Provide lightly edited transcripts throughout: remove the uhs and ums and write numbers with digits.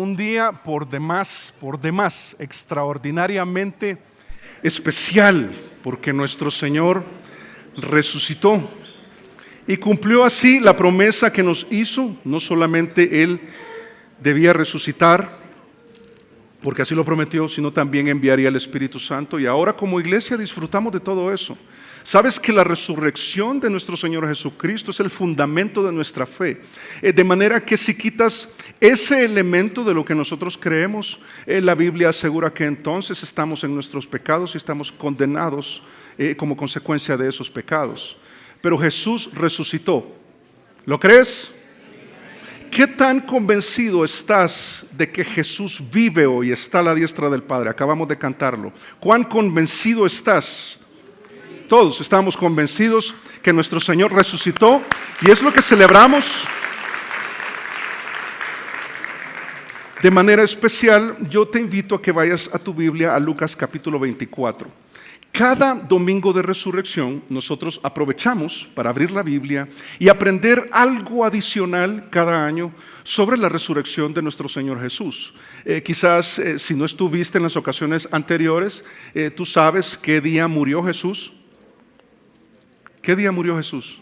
un día por demás, extraordinariamente especial, porque nuestro Señor resucitó y cumplió así la promesa que nos hizo. No solamente Él debía resucitar, porque así lo prometió, sino también enviaría el Espíritu Santo. Y ahora como iglesia disfrutamos de todo eso. ¿Sabes que la resurrección de nuestro Señor Jesucristo es el fundamento de nuestra fe? De manera que si quitas ese elemento de lo que nosotros creemos, la Biblia asegura que entonces estamos en nuestros pecados y estamos condenados como consecuencia de esos pecados. Pero Jesús resucitó. ¿Lo crees? ¿Qué tan convencido estás de que Jesús vive hoy, está a la diestra del Padre? Acabamos de cantarlo. ¿Cuán convencido estás? Todos estamos convencidos que nuestro Señor resucitó y es lo que celebramos. De manera especial, yo te invito a que vayas a tu Biblia a Lucas capítulo 24. Cada domingo de resurrección nosotros aprovechamos para abrir la Biblia y aprender algo adicional cada año sobre la resurrección de nuestro Señor Jesús. Quizás si no estuviste en las ocasiones anteriores, tú sabes qué día murió Jesús. ¿Qué día murió Jesús?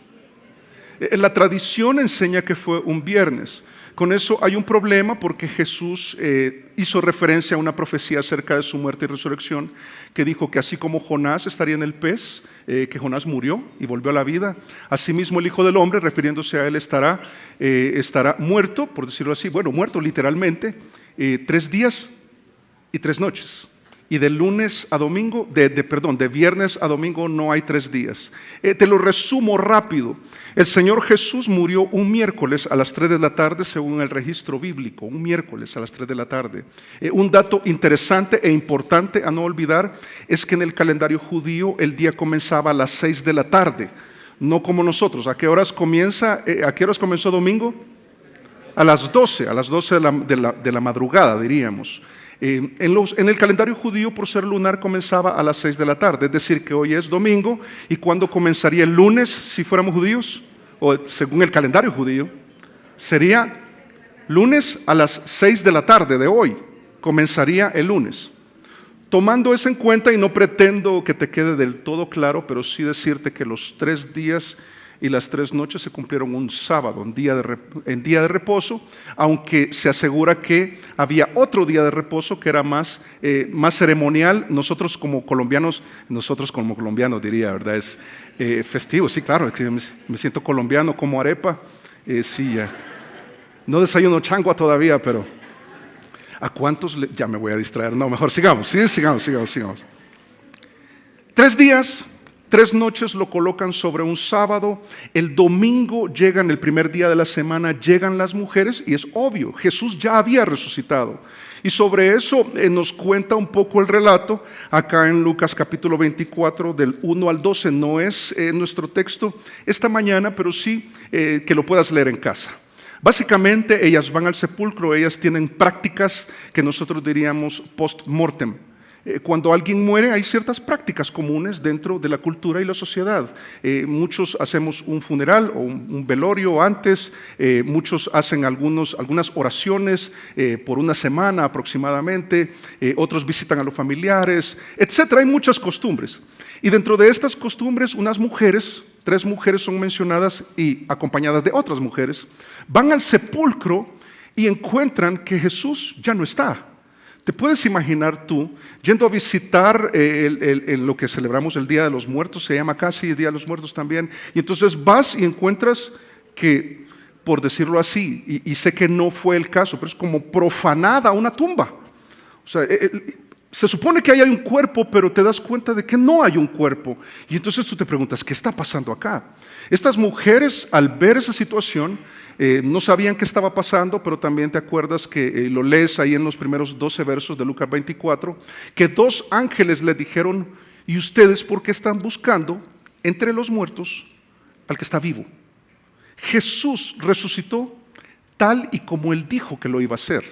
La tradición enseña que fue un viernes. Con eso hay un problema porque Jesús hizo referencia a una profecía acerca de su muerte y resurrección que dijo que así como Jonás estaría en el pez, que Jonás murió y volvió a la vida, asimismo el Hijo del Hombre, refiriéndose a él, estará muerto, por decirlo así, bueno, muerto literalmente, 3 días y 3 noches. Y de lunes a domingo, de viernes a domingo no hay 3 días. Te lo resumo rápido. El Señor Jesús murió un miércoles a las 3 de la tarde según el registro bíblico, un miércoles a las 3 de la tarde. Un dato interesante e importante a no olvidar es que en el calendario judío el día comenzaba a las 6 de la tarde, no como nosotros. ¿A qué horas comenzó domingo? A las 12 de la madrugada, diríamos. En el calendario judío, por ser lunar, comenzaba a las 6 de la tarde, es decir, que hoy es domingo. ¿Y cuándo comenzaría el lunes si fuéramos judíos? O según el calendario judío, sería lunes a las 6 de la tarde de hoy, comenzaría el lunes. Tomando eso en cuenta, y no pretendo que te quede del todo claro, pero sí decirte que los 3 días y las 3 noches se cumplieron un sábado, en día de reposo, aunque se asegura que había otro día de reposo que era más ceremonial. Nosotros como colombianos diría, ¿verdad? Es festivo, sí, claro, es que me siento colombiano, como arepa, sí, ya. No desayuno changua todavía, pero ¿a cuántos ya me voy a distraer? No, mejor sigamos. 3 días, 3 noches lo colocan sobre un sábado. El domingo llegan, el primer día de la semana, llegan las mujeres y es obvio, Jesús ya había resucitado. Y sobre eso nos cuenta un poco el relato acá en Lucas capítulo 24 del 1 al 12. No es nuestro texto esta mañana, pero sí que lo puedas leer en casa. Básicamente ellas van al sepulcro, ellas tienen prácticas que nosotros diríamos post-mortem. Cuando alguien muere hay ciertas prácticas comunes dentro de la cultura y la sociedad. Muchos hacemos un funeral o un velorio antes, muchos hacen algunas oraciones por una semana aproximadamente, otros visitan a los familiares, etc. Hay muchas costumbres. Y dentro de estas costumbres, unas mujeres, 3 mujeres son mencionadas y acompañadas de otras mujeres, van al sepulcro y encuentran que Jesús ya no está. ¿Te puedes imaginar tú yendo a visitar lo que celebramos el Día de los Muertos? Se llama casi el Día de los Muertos también. Y entonces vas y encuentras que, por decirlo así, y sé que no fue el caso, pero es como profanada una tumba. O sea, se supone que hay un cuerpo, pero te das cuenta de que no hay un cuerpo. Y entonces tú te preguntas, ¿qué está pasando acá? Estas mujeres, al ver esa situación, no sabían qué estaba pasando, pero también te acuerdas que lo lees ahí en los primeros 12 versos de Lucas 24, que 2 ángeles le dijeron, ¿y ustedes por qué están buscando entre los muertos al que está vivo? Jesús resucitó tal y como Él dijo que lo iba a hacer.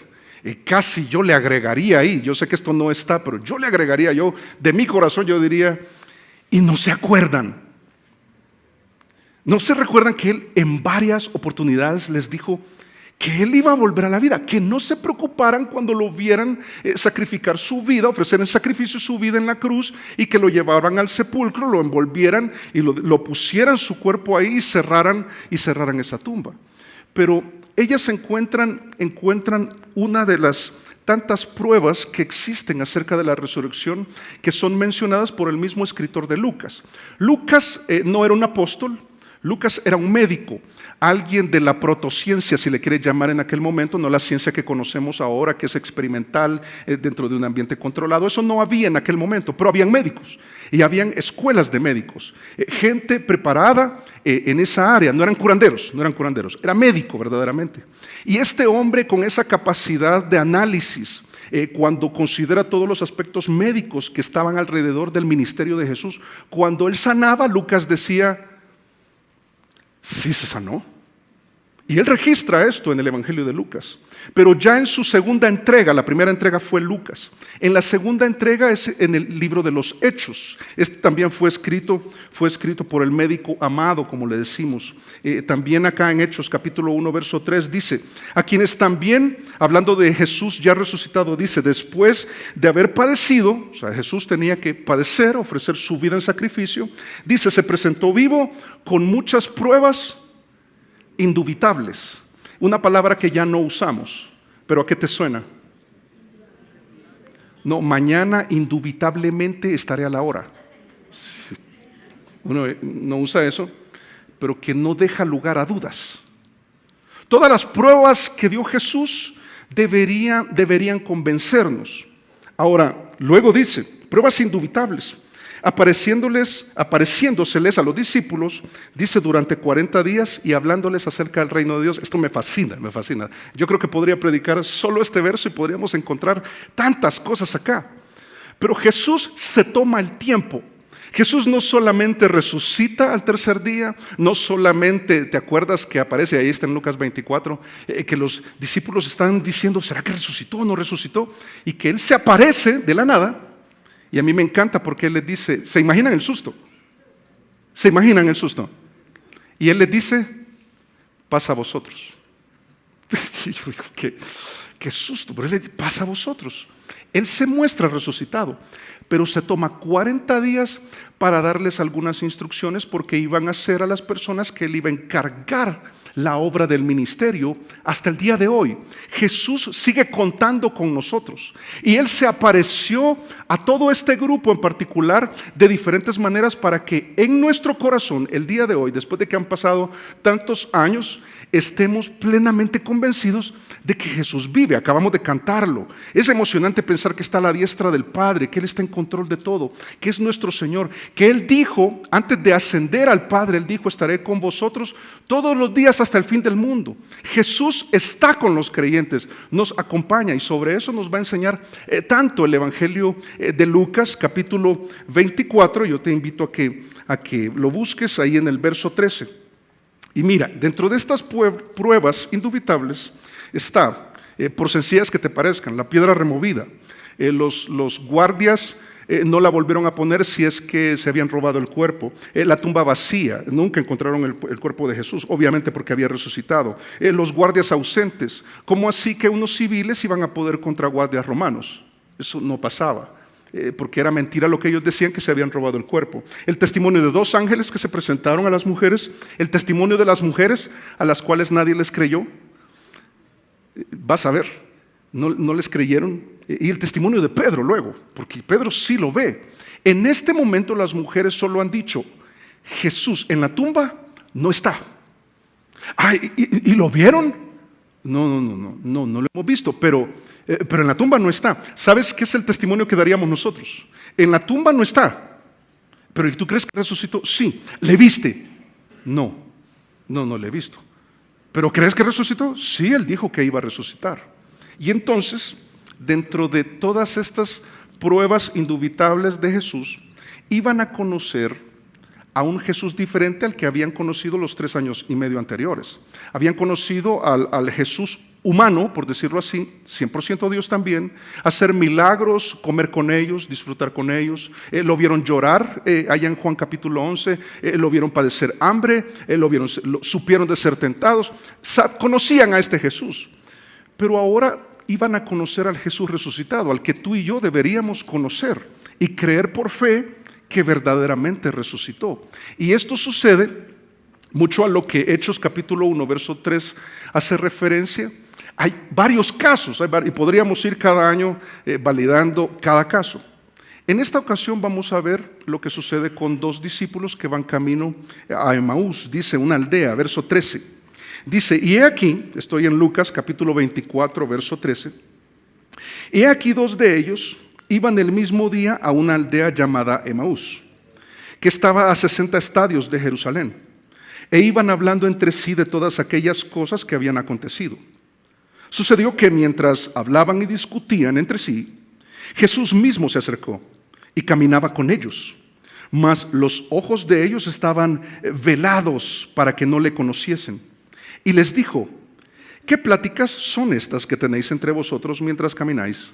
Casi yo le agregaría ahí, yo sé que esto no está, pero yo le agregaría, de mi corazón yo diría, y no se acuerdan. ¿No se recuerdan que Él en varias oportunidades les dijo que Él iba a volver a la vida, que no se preocuparan cuando lo vieran sacrificar su vida, ofrecer en sacrificio su vida en la cruz, y que lo llevaran al sepulcro, lo envolvieran y lo pusieran su cuerpo ahí y cerraran esa tumba. Pero ellas encuentran una de las tantas pruebas que existen acerca de la resurrección, que son mencionadas por el mismo escritor de Lucas. Lucas no era un apóstol. Lucas era un médico, alguien de la protociencia, si le quiere llamar en aquel momento, no la ciencia que conocemos ahora, que es experimental, dentro de un ambiente controlado. Eso no había en aquel momento, pero habían médicos y habían escuelas de médicos, gente preparada en esa área. No eran curanderos, era médico verdaderamente. Y este hombre, con esa capacidad de análisis, cuando considera todos los aspectos médicos que estaban alrededor del ministerio de Jesús, cuando él sanaba, Lucas decía: sí se sanó. Y él registra esto en el Evangelio de Lucas. Pero ya en su segunda entrega, la primera entrega fue Lucas. En la segunda entrega es en el libro de los Hechos. Este también fue escrito por el médico amado, como le decimos. También acá en Hechos capítulo 1, verso 3 dice: a quienes también, hablando de Jesús ya resucitado, dice, después de haber padecido, o sea, Jesús tenía que padecer, ofrecer su vida en sacrificio, dice, se presentó vivo con muchas pruebas indubitables. Una palabra que ya no usamos, pero ¿a qué te suena? No, mañana indubitablemente estaré a la hora. Uno no usa eso, pero que no deja lugar a dudas. Todas las pruebas que dio Jesús deberían convencernos. Ahora, luego dice, pruebas indubitables. Apareciéndoseles a los discípulos, dice, durante 40 días y hablándoles acerca del reino de Dios. Esto me fascina. Yo creo que podría predicar solo este verso y podríamos encontrar tantas cosas acá. Pero Jesús se toma el tiempo. Jesús no solamente resucita al tercer día, no solamente, ¿te acuerdas que aparece, ahí está en Lucas 24, que los discípulos están diciendo, ¿será que resucitó o no resucitó? Y que Él se aparece de la nada. Y a mí me encanta porque Él les dice, ¿se imaginan el susto? ¿Se imaginan el susto? Y Él les dice, pasa a vosotros. Y yo digo, qué susto, pero Él les dice, pasa a vosotros. Él se muestra resucitado, pero se toma 40 días para darles algunas instrucciones, porque iban a ser a las personas que Él iba a encargar la obra del ministerio hasta el día de hoy. Jesús sigue contando con nosotros y Él se apareció a todo este grupo en particular de diferentes maneras para que en nuestro corazón el día de hoy, después de que han pasado tantos años, estemos plenamente convencidos de que Jesús vive. Acabamos de cantarlo. Es emocionante pensar que está a la diestra del Padre, que Él está en control de todo, que es nuestro Señor, que Él dijo, antes de ascender al Padre, Él dijo, estaré con vosotros todos los días hasta el fin del mundo. Jesús está con los creyentes, nos acompaña, y sobre eso nos va a enseñar tanto el Evangelio de Lucas, capítulo 24. Yo te invito a que lo busques ahí en el verso 13. Y mira, dentro de estas pruebas indubitables está, por sencillas que te parezcan, la piedra removida. Los guardias no la volvieron a poner si es que se habían robado el cuerpo. La tumba vacía, nunca encontraron el cuerpo de Jesús, obviamente porque había resucitado. Los guardias ausentes, ¿cómo así que unos civiles iban a poder contra guardias romanos? Eso no pasaba. Porque era mentira lo que ellos decían, que se habían robado el cuerpo. El testimonio de 2 ángeles que se presentaron a las mujeres, el testimonio de las mujeres a las cuales nadie les creyó. Vas a ver, no les creyeron. Y el testimonio de Pedro luego, porque Pedro sí lo ve. En este momento las mujeres solo han dicho, Jesús en la tumba no está. ¿Y lo vieron? No lo hemos visto, pero en la tumba no está. ¿Sabes qué es el testimonio que daríamos nosotros? En la tumba no está. ¿Pero tú crees que resucitó? Sí. ¿Le viste? No le he visto. ¿Pero crees que resucitó? Sí, Él dijo que iba a resucitar. Y entonces, dentro de todas estas pruebas indubitables de Jesús, iban a conocer a un Jesús diferente al que habían conocido los 3 años y medio anteriores. Habían conocido al Jesús humano, por decirlo así, 100% Dios también, hacer milagros, comer con ellos, disfrutar con ellos. Lo vieron llorar allá en Juan capítulo 11, lo vieron padecer hambre, supieron de ser tentados, conocían a este Jesús. Pero ahora iban a conocer al Jesús resucitado, al que tú y yo deberíamos conocer y creer por fe que verdaderamente resucitó. Y esto sucede mucho a lo que Hechos capítulo 1, verso 3 hace referencia. Hay varios casos y podríamos ir cada año validando cada caso. En esta ocasión vamos a ver lo que sucede con dos discípulos que van camino a Emaús, dice una aldea, verso 13. Dice, y he aquí, estoy en Lucas capítulo 24, verso 13, y he aquí dos de ellos iban el mismo día a una aldea llamada Emaús, que estaba a 60 estadios de Jerusalén, e iban hablando entre sí de todas aquellas cosas que habían acontecido. Sucedió que mientras hablaban y discutían entre sí, Jesús mismo se acercó y caminaba con ellos, mas los ojos de ellos estaban velados para que no le conociesen. Y les dijo, ¿qué pláticas son estas que tenéis entre vosotros mientras camináis?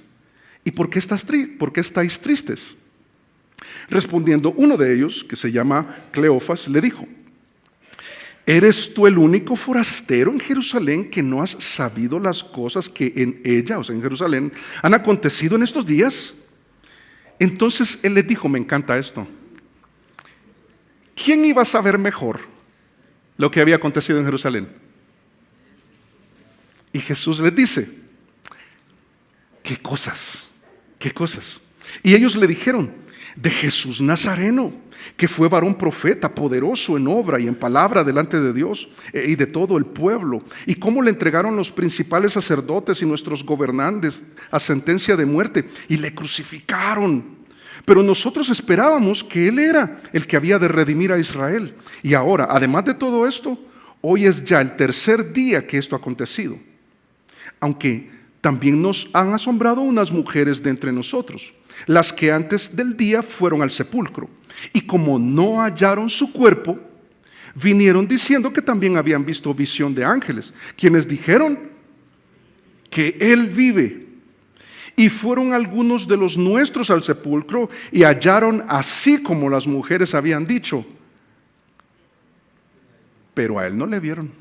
¿Y por qué estáis tristes? Respondiendo uno de ellos, que se llama Cleofas, le dijo, ¿eres tú el único forastero en Jerusalén que no has sabido las cosas que en ella, o sea, en Jerusalén, han acontecido en estos días? Entonces él les dijo, me encanta esto, ¿quién iba a saber mejor lo que había acontecido en Jerusalén? Y Jesús les dice, ¿qué cosas? ¿Qué cosas? Y ellos le dijeron, de Jesús Nazareno, que fue varón profeta, poderoso en obra y en palabra delante de Dios y de todo el pueblo, y cómo le entregaron los principales sacerdotes y nuestros gobernantes a sentencia de muerte, y le crucificaron. Pero nosotros esperábamos que Él era el que había de redimir a Israel. Y ahora, además de todo esto, hoy es ya el tercer día que esto ha acontecido. Aunque también nos han asombrado unas mujeres de entre nosotros, las que antes del día fueron al sepulcro, y como no hallaron su cuerpo, vinieron diciendo que también habían visto visión de ángeles, quienes dijeron que Él vive. Y fueron algunos de los nuestros al sepulcro y hallaron así como las mujeres habían dicho, pero a Él no le vieron.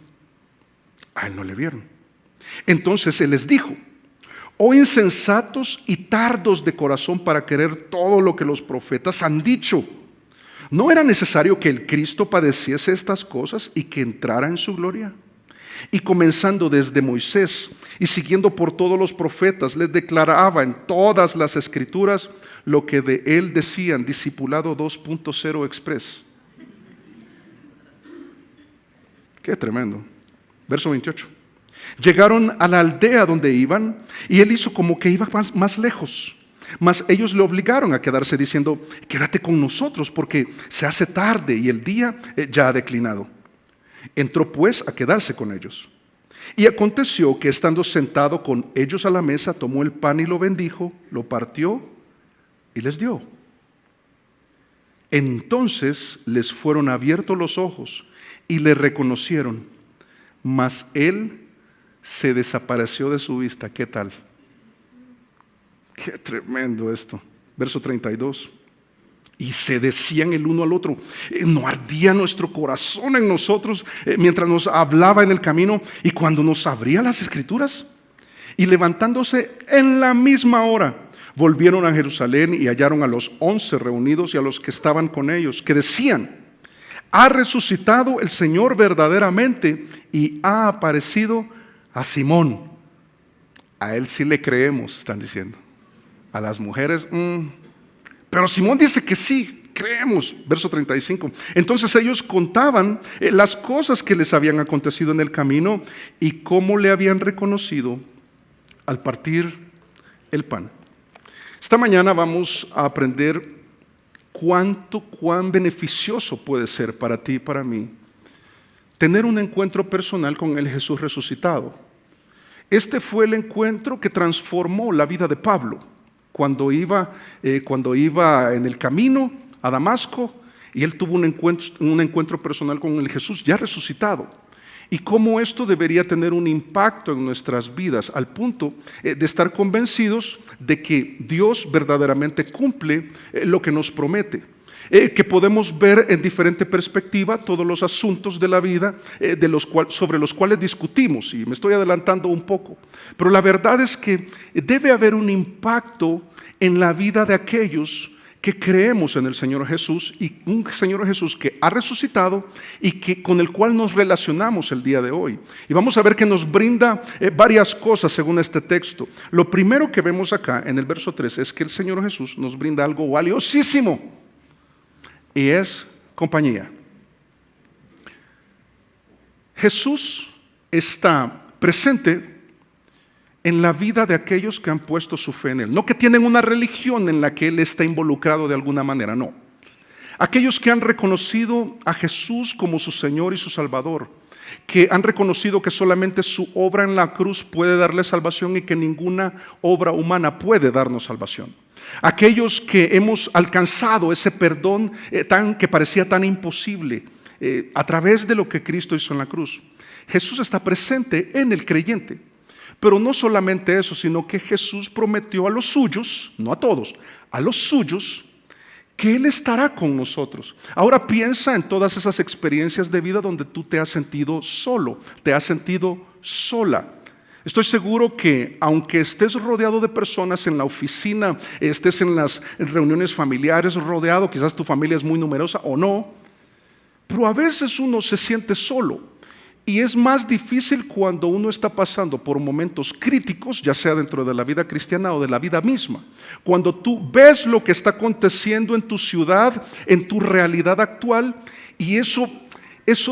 A Él no le vieron. Entonces Él les dijo, oh insensatos y tardos de corazón para querer todo lo que los profetas han dicho. ¿No era necesario que el Cristo padeciese estas cosas y que entrara en su gloria? Y comenzando desde Moisés y siguiendo por todos los profetas, les declaraba en todas las escrituras lo que de él decían, discipulado 2.0 express. Qué tremendo. Verso 28. Llegaron a la aldea donde iban y él hizo como que iba más lejos. Mas ellos le obligaron a quedarse diciendo, quédate con nosotros porque se hace tarde y el día ya ha declinado. Entró pues a quedarse con ellos. Y aconteció que estando sentado con ellos a la mesa, tomó el pan y lo bendijo, lo partió y les dio. Entonces les fueron abiertos los ojos y le reconocieron, mas él se desapareció de su vista. ¿Qué tal? Qué tremendo esto. Verso 32. Y se decían el uno al otro, ¿no ardía nuestro corazón en nosotros mientras nos hablaba en el camino y cuando nos abría las escrituras? Y levantándose en la misma hora, volvieron a Jerusalén y hallaron a los 11 reunidos y a los que estaban con ellos, que decían, ha resucitado el Señor verdaderamente y ha aparecido a Simón. A él sí le creemos, están diciendo. A las mujeres, pero Simón dice que sí, creemos. Verso 35. Entonces ellos contaban las cosas que les habían acontecido en el camino y cómo le habían reconocido al partir el pan. Esta mañana vamos a aprender cuán beneficioso puede ser para ti y para mí tener un encuentro personal con el Jesús resucitado. Este fue el encuentro que transformó la vida de Pablo. Cuando iba en el camino a Damasco y él tuvo un encuentro personal con el Jesús ya resucitado. y cómo esto debería tener un impacto en nuestras vidas al punto de estar convencidos de que Dios verdaderamente cumple lo que nos promete. Que podemos ver en diferente perspectiva todos los asuntos de la vida sobre los cuales discutimos, y me estoy adelantando un poco, pero la verdad es que debe haber un impacto en la vida de aquellos que creemos en el Señor Jesús, y un Señor Jesús que ha resucitado y con el cual nos relacionamos el día de hoy. Y vamos a ver que nos brinda varias cosas según este texto. Lo primero que vemos acá en el verso 3 es que el Señor Jesús nos brinda algo valiosísimo, y es compañía. Jesús está presente en la vida de aquellos que han puesto su fe en Él. No que tienen una religión en la que Él está involucrado de alguna manera, no. Aquellos que han reconocido a Jesús como su Señor y su Salvador, que han reconocido que solamente su obra en la cruz puede darle salvación y que ninguna obra humana puede darnos salvación. Aquellos que hemos alcanzado ese perdón que parecía tan imposible a través de lo que Cristo hizo en la cruz. Jesús está presente en el creyente. Pero no solamente eso, sino que Jesús prometió a los suyos, no a todos, a los suyos, que Él estará con nosotros. Ahora piensa en todas esas experiencias de vida donde tú te has sentido solo, te has sentido sola. Estoy seguro que aunque estés rodeado de personas en la oficina, estés en las reuniones familiares rodeado, quizás tu familia es muy numerosa o no, pero a veces uno se siente solo. Y es más difícil cuando uno está pasando por momentos críticos, ya sea dentro de la vida cristiana o de la vida misma. Cuando tú ves lo que está aconteciendo en tu ciudad, en tu realidad actual, y eso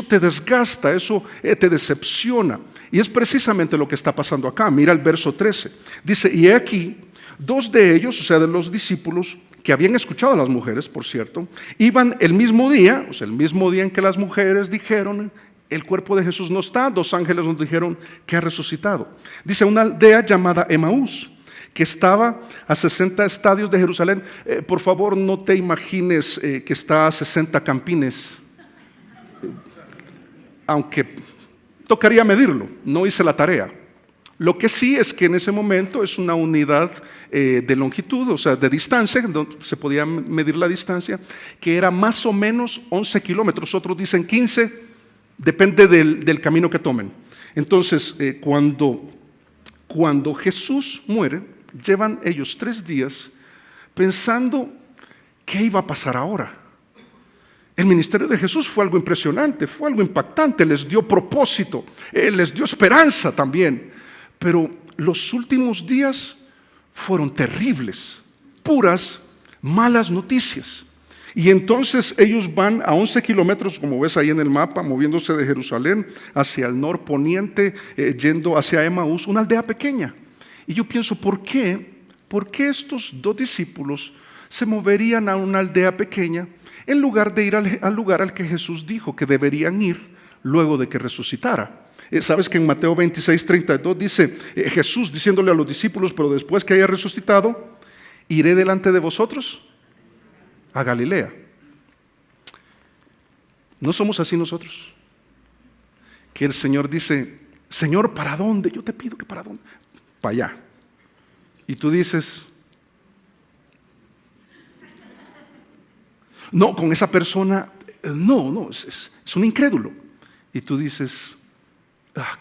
te desgasta, eso te decepciona. Y es precisamente lo que está pasando acá. Mira el verso 13. Dice, y he aquí, dos de ellos, o sea, de los discípulos, que habían escuchado a las mujeres, por cierto, iban el mismo día, o sea, el mismo día en que las mujeres dijeron, el cuerpo de Jesús no está, dos ángeles nos dijeron que ha resucitado. Dice, una aldea llamada Emaús, que estaba a 60 estadios de Jerusalén. Por favor, no te imagines que está a 60 campines, aunque tocaría medirlo, no hice la tarea. Lo que sí es que en ese momento es una unidad de longitud, o sea, de distancia, donde se podía medir la distancia, que era más o menos 11 kilómetros, otros dicen 15, depende del camino que tomen. Entonces, cuando Jesús muere, llevan ellos 3 días pensando qué iba a pasar ahora. El ministerio de Jesús fue algo impresionante, fue algo impactante, les dio propósito, les dio esperanza también. Pero los últimos días fueron terribles, puras malas noticias. Y entonces ellos van a 11 kilómetros, como ves ahí en el mapa, moviéndose de Jerusalén hacia el norponiente, yendo hacia Emaús, una aldea pequeña. Y yo pienso, ¿por qué? ¿Por qué estos dos discípulos se moverían a una aldea pequeña en lugar de ir al lugar al que Jesús dijo que deberían ir luego de que resucitara? ¿Sabes que en Mateo 26:32 dice Jesús diciéndole a los discípulos, pero después que haya resucitado, iré delante de vosotros a Galilea? ¿No somos así nosotros? Que el Señor dice, Señor, ¿para dónde? Yo te pido que ¿para dónde? Para allá. Y tú dices, no, con esa persona, no, es un incrédulo. Y tú dices,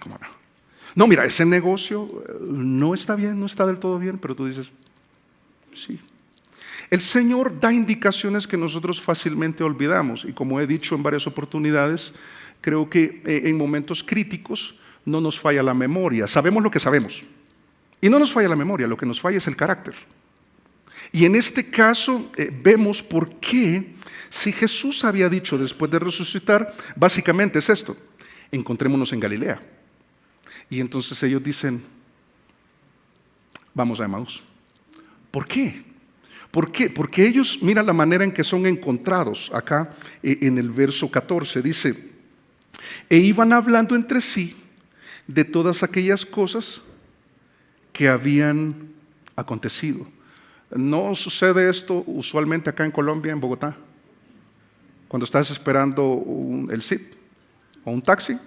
¿cómo no? No, mira, ese negocio no está bien, no está del todo bien, pero tú dices, sí. El Señor da indicaciones que nosotros fácilmente olvidamos, y como he dicho en varias oportunidades, creo que en momentos críticos no nos falla la memoria. Sabemos lo que sabemos, y no nos falla la memoria, lo que nos falla es el carácter. Y en este caso vemos por qué, si Jesús había dicho después de resucitar, básicamente es esto: encontrémonos en Galilea. Y entonces ellos dicen, vamos a Emaús. ¿Por qué? ¿Por qué? Porque ellos, mira la manera en que son encontrados acá en el verso 14, dice, e iban hablando entre sí de todas aquellas cosas que habían acontecido. ¿No sucede esto usualmente acá en Colombia, en Bogotá? Cuando estás esperando el SIT o un taxi,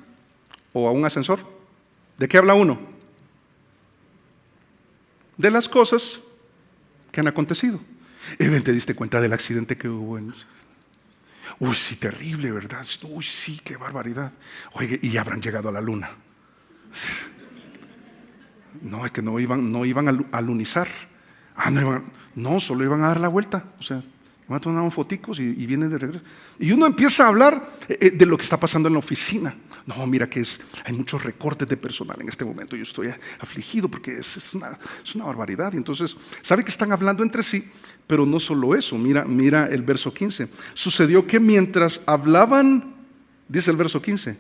o a un ascensor. ¿De qué habla uno? De las cosas que han acontecido. ¿Te diste cuenta del accidente que hubo? Uy, sí, terrible, ¿verdad? Uy, sí, qué barbaridad. Oye, y ya habrán llegado a la luna. No, es que no iban a lunizar. No, solo iban a dar la vuelta. O sea, van a tomar foticos y vienen de regreso. Y uno empieza a hablar de lo que está pasando en la oficina. No, mira que hay muchos recortes de personal en este momento. Yo estoy afligido porque es una barbaridad. Y entonces, ¿sabe que están hablando entre sí? Pero no solo eso. Mira el verso 15. Sucedió que mientras hablaban, dice el verso 15,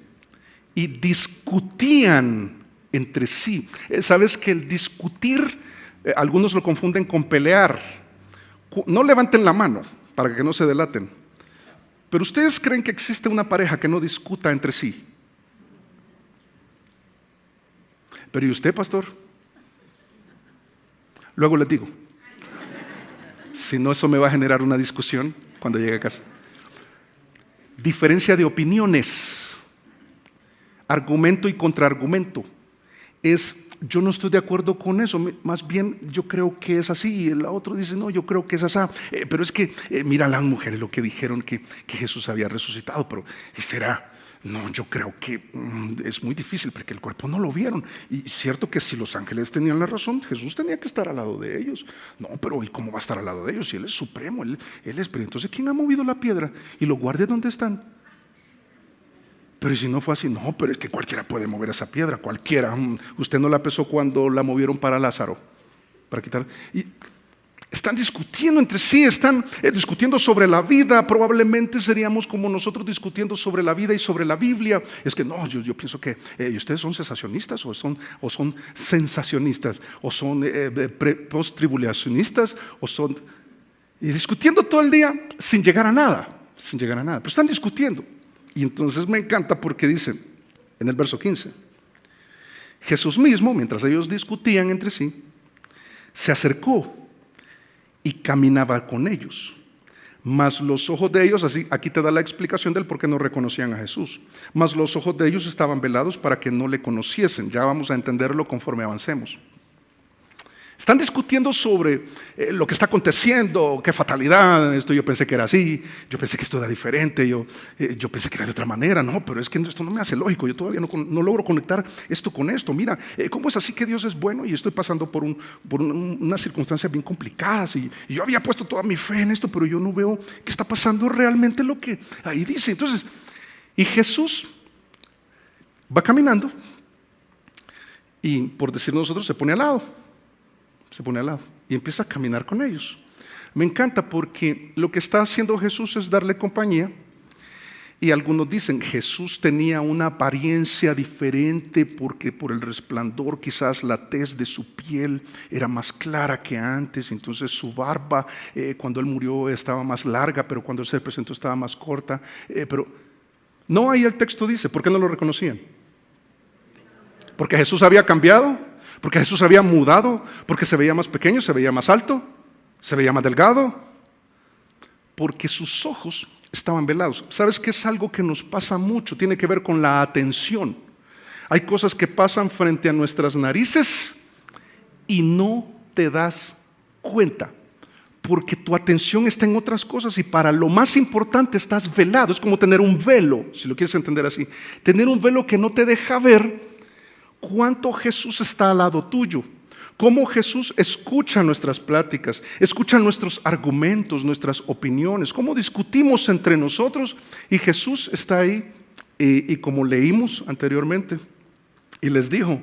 y discutían entre sí. ¿Sabes que el discutir, algunos lo confunden con pelear? No levanten la mano para que no se delaten. Pero ¿ustedes creen que existe una pareja que no discuta entre sí? Pero ¿y usted, pastor? Luego les digo. Si no, eso me va a generar una discusión cuando llegue a casa. Diferencia de opiniones. Argumento y contraargumento. Yo no estoy de acuerdo con eso, más bien yo creo que es así, y el otro dice, no, yo creo que es así, pero es que, mira las mujeres lo que dijeron que Jesús había resucitado, pero ¿y será? No, yo creo que es muy difícil porque el cuerpo no lo vieron, y cierto que si los ángeles tenían la razón, Jesús tenía que estar al lado de ellos. No, pero ¿y cómo va a estar al lado de ellos? Si Él es supremo, Él es, pero entonces ¿quién ha movido la piedra? ¿Y los guardias dónde están? Pero si no fue así, no, pero es que cualquiera puede mover esa piedra, cualquiera. Usted no la pesó cuando la movieron para Lázaro, para quitar. Y están discutiendo entre sí, están discutiendo sobre la vida. Probablemente seríamos como nosotros discutiendo sobre la vida y sobre la Biblia. Es que no, yo pienso que ustedes son sensacionistas o son sensacionistas, o son post-tribulacionistas, y discutiendo todo el día sin llegar a nada, pero están discutiendo. Y entonces me encanta porque dice en el verso 15, Jesús mismo, mientras ellos discutían entre sí, se acercó y caminaba con ellos. Mas los ojos de ellos, así aquí te da la explicación del por qué no reconocían a Jesús. Mas los ojos de ellos estaban velados para que no le conociesen. Ya vamos a entenderlo conforme avancemos. Están discutiendo sobre lo que está aconteciendo, qué fatalidad, esto yo pensé que era así, yo pensé que esto era diferente, yo pensé que era de otra manera, no, pero es que esto no me hace lógico, yo todavía no logro conectar esto con esto. Mira, ¿cómo es así que Dios es bueno y estoy pasando por unas circunstancias bien complicadas y yo había puesto toda mi fe en esto, pero yo no veo que está pasando realmente lo que ahí dice? Entonces, y Jesús va caminando y por decir nosotros se pone al lado y empieza a caminar con ellos. Me encanta porque lo que está haciendo Jesús es darle compañía. Y algunos dicen, Jesús tenía una apariencia diferente porque por el resplandor quizás la tez de su piel era más clara que antes, entonces su barba cuando Él murió estaba más larga, pero cuando Él se presentó estaba más corta. Pero no, ahí el texto dice, ¿por qué no lo reconocían? Porque Jesús había cambiado. Porque Jesús había mudado, porque se veía más pequeño, se veía más alto, se veía más delgado, porque sus ojos estaban velados. ¿Sabes qué es algo que nos pasa mucho? Tiene que ver con la atención. Hay cosas que pasan frente a nuestras narices y no te das cuenta, porque tu atención está en otras cosas y para lo más importante estás velado. Es como tener un velo, si lo quieres entender así. Tener un velo que no te deja ver cuánto Jesús está al lado tuyo, cómo Jesús escucha nuestras pláticas, escucha nuestros argumentos, nuestras opiniones, cómo discutimos entre nosotros y Jesús está ahí y como leímos anteriormente y les dijo,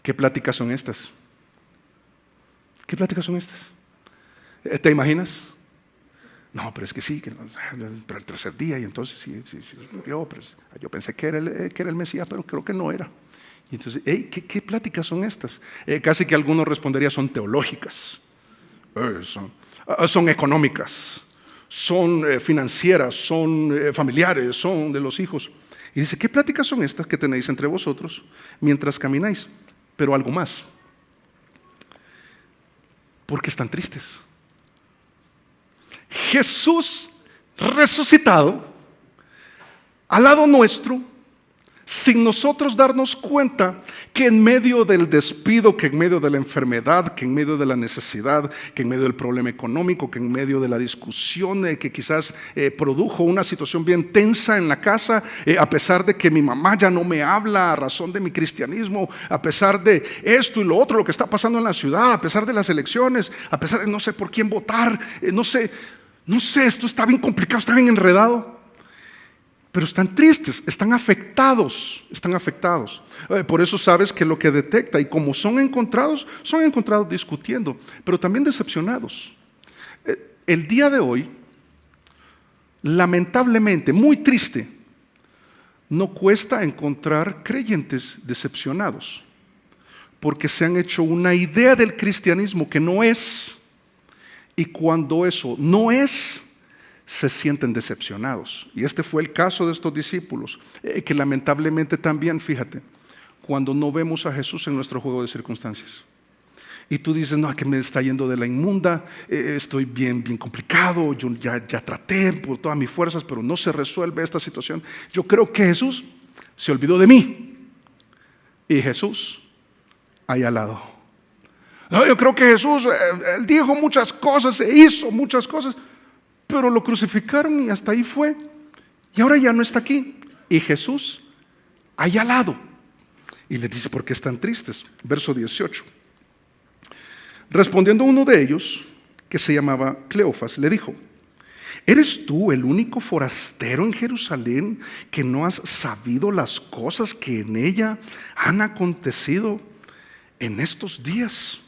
¿qué pláticas son estas? ¿Qué pláticas son estas? ¿Te imaginas? No, pero es que sí, pero el tercer día y entonces sí murió, pero yo pensé que era el Mesías, pero creo que no era. Y entonces, ¿qué pláticas son estas? Casi que algunos responderían son teológicas, son económicas, son financieras, son familiares, son de los hijos. Y dice, ¿qué pláticas son estas que tenéis entre vosotros mientras camináis? Pero algo más, porque están tristes. Jesús resucitado, al lado nuestro, sin nosotros darnos cuenta que en medio del despido, que en medio de la enfermedad, que en medio de la necesidad, que en medio del problema económico, que en medio de la discusión que quizás produjo una situación bien tensa en la casa, a pesar de que mi mamá ya no me habla a razón de mi cristianismo, a pesar de esto y lo otro, lo que está pasando en la ciudad, a pesar de las elecciones, a pesar de no sé por quién votar, no sé, esto está bien complicado, está bien enredado. Pero están tristes, están afectados. Por eso sabes que lo que detecta, y como son encontrados discutiendo, pero también decepcionados. El día de hoy, lamentablemente, muy triste, no cuesta encontrar creyentes decepcionados, porque se han hecho una idea del cristianismo que no es, y cuando eso no es, se sienten decepcionados. Y este fue el caso de estos discípulos, que lamentablemente también, fíjate, cuando no vemos a Jesús en nuestro juego de circunstancias, y tú dices, no, que me está yendo de la inmunda, estoy bien complicado, yo ya traté por todas mis fuerzas, pero no se resuelve esta situación. Yo creo que Jesús se olvidó de mí, y Jesús ahí al lado. No, yo creo que Jesús, él dijo muchas cosas, hizo muchas cosas, pero lo crucificaron y hasta ahí fue. Y ahora ya no está aquí. Y Jesús ahí al lado. Y les dice, ¿por qué están tristes? Verso 18. Respondiendo uno de ellos, que se llamaba Cleofas, le dijo, ¿eres tú el único forastero en Jerusalén que no has sabido las cosas que en ella han acontecido en estos días?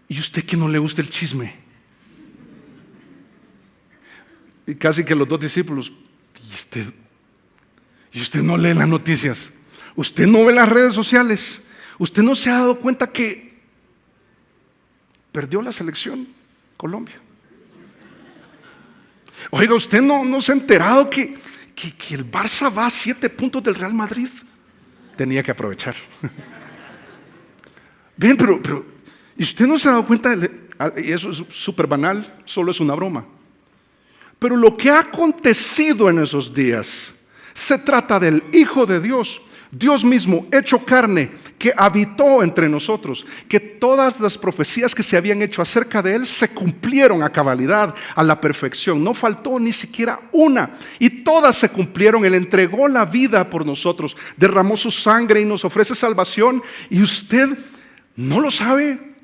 ¿Y usted que no le gusta el chisme? Y casi que los dos discípulos, ¿y usted no lee las noticias? ¿Usted no ve las redes sociales? ¿Usted no se ha dado cuenta que perdió la selección Colombia? Oiga, ¿usted no se ha enterado que el Barça va a 7 puntos del Real Madrid? Tenía que aprovechar. Bien, pero ¿y usted no se ha dado cuenta? Y eso es súper banal, solo es una broma. Pero lo que ha acontecido en esos días se trata del Hijo de Dios, Dios mismo hecho carne, que habitó entre nosotros, que todas las profecías que se habían hecho acerca de Él se cumplieron a cabalidad, a la perfección. No faltó ni siquiera una, y todas se cumplieron. Él entregó la vida por nosotros, derramó su sangre y nos ofrece salvación, y usted no lo sabe.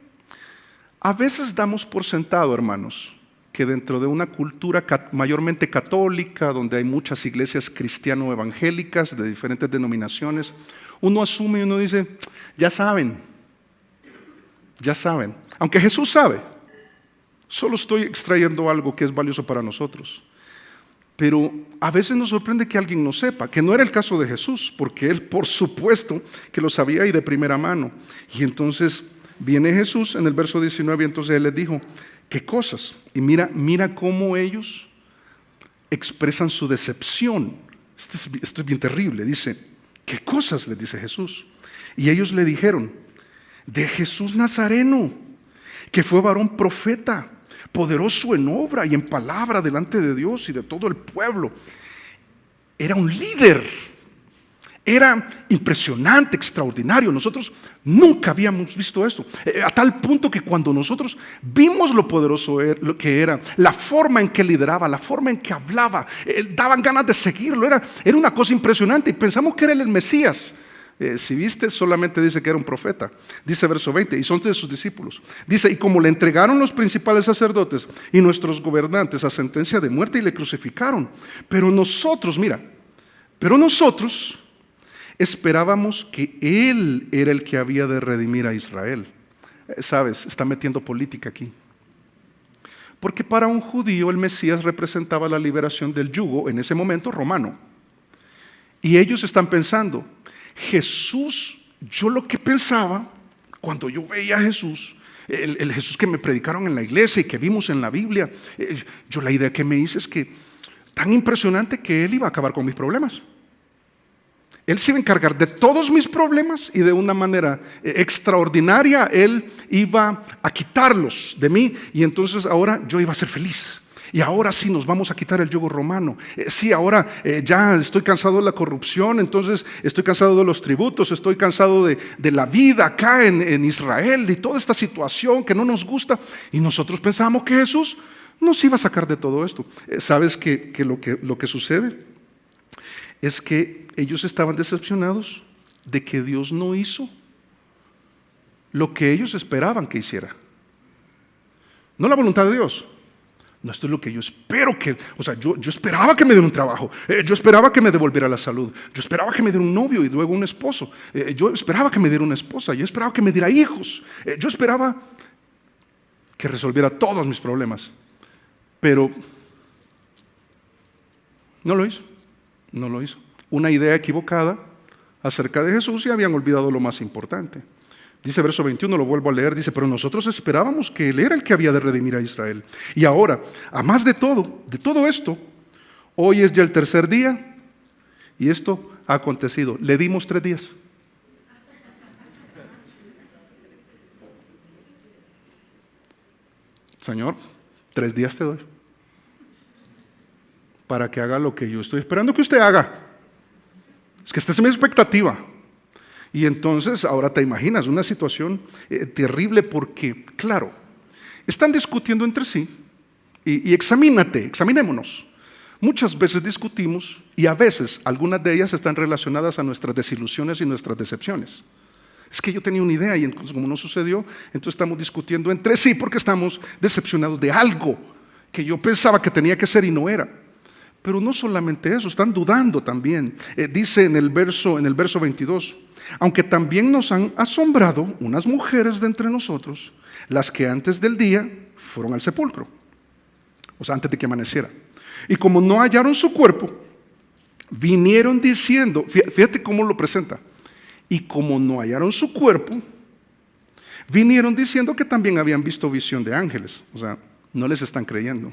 A veces damos por sentado, hermanos, que dentro de una cultura mayormente católica, donde hay muchas iglesias cristiano-evangélicas de diferentes denominaciones, uno asume y uno dice, ya saben. Aunque Jesús sabe, solo estoy extrayendo algo que es valioso para nosotros. Pero a veces nos sorprende que alguien no sepa, que no era el caso de Jesús, porque Él, por supuesto, que lo sabía y de primera mano. Y entonces viene Jesús en el verso 19, y entonces Él les dijo, ¿qué cosas? Y mira cómo ellos expresan su decepción. Esto es bien terrible. Dice, ¿qué cosas? Les dice Jesús. Y ellos le dijeron, de Jesús Nazareno, que fue varón profeta, poderoso en obra y en palabra delante de Dios y de todo el pueblo. Era un líder. Era impresionante, extraordinario. Nosotros nunca habíamos visto esto. A tal punto que cuando nosotros vimos lo poderoso lo que era, la forma en que lideraba, la forma en que hablaba, daban ganas de seguirlo. Era una cosa impresionante y pensamos que era el Mesías. Si viste, solamente dice que era un profeta. Dice verso 20, y son de sus discípulos. Dice, y como le entregaron los principales sacerdotes y nuestros gobernantes a sentencia de muerte y le crucificaron. Pero nosotros esperábamos que Él era el que había de redimir a Israel. ¿Sabes? Está metiendo política aquí. Porque para un judío el Mesías representaba la liberación del yugo, en ese momento romano. Y ellos están pensando, Jesús, yo lo que pensaba, cuando yo veía a Jesús, el Jesús que me predicaron en la iglesia y que vimos en la Biblia, yo la idea que me hice es que tan impresionante que Él iba a acabar con mis problemas. Él se iba a encargar de todos mis problemas y de una manera extraordinaria Él iba a quitarlos de mí y entonces ahora yo iba a ser feliz. Y ahora sí nos vamos a quitar el yugo romano. Sí, ahora ya estoy cansado de la corrupción, entonces estoy cansado de los tributos, estoy cansado de la vida acá en Israel, de toda esta situación que no nos gusta. Y nosotros pensamos que Jesús nos iba a sacar de todo esto. ¿Sabes que lo que sucede es que ellos estaban decepcionados de que Dios no hizo lo que ellos esperaban que hiciera? No la voluntad de Dios. No, esto es lo que yo espero que, yo esperaba que me diera un trabajo, yo esperaba que me devolviera la salud, yo esperaba que me diera un novio y luego un esposo, yo esperaba que me diera una esposa, yo esperaba que me diera hijos, yo esperaba que resolviera todos mis problemas, pero no lo hizo, no lo hizo. Una idea equivocada acerca de Jesús y habían olvidado lo más importante. Dice verso 21, lo vuelvo a leer, dice, pero nosotros esperábamos que Él era el que había de redimir a Israel. Y ahora, a más de todo esto, hoy es ya el tercer día y esto ha acontecido. Le dimos 3 días. Señor, 3 días te doy para que haga lo que yo estoy esperando que usted haga. Es que esta es mi expectativa. Y entonces ahora te imaginas una situación terrible porque, claro, están discutiendo entre sí y examinémonos. Muchas veces discutimos y a veces algunas de ellas están relacionadas a nuestras desilusiones y nuestras decepciones. Es que yo tenía una idea y entonces como no sucedió, entonces estamos discutiendo entre sí porque estamos decepcionados de algo que yo pensaba que tenía que ser y no era. Pero no solamente eso, están dudando también. Dice en el verso 22, aunque también nos han asombrado unas mujeres de entre nosotros, las que antes del día fueron al sepulcro, o sea, antes de que amaneciera. Y como no hallaron su cuerpo, vinieron diciendo, fíjate cómo lo presenta, y como no hallaron su cuerpo, vinieron diciendo que también habían visto visión de ángeles, o sea, no les están creyendo.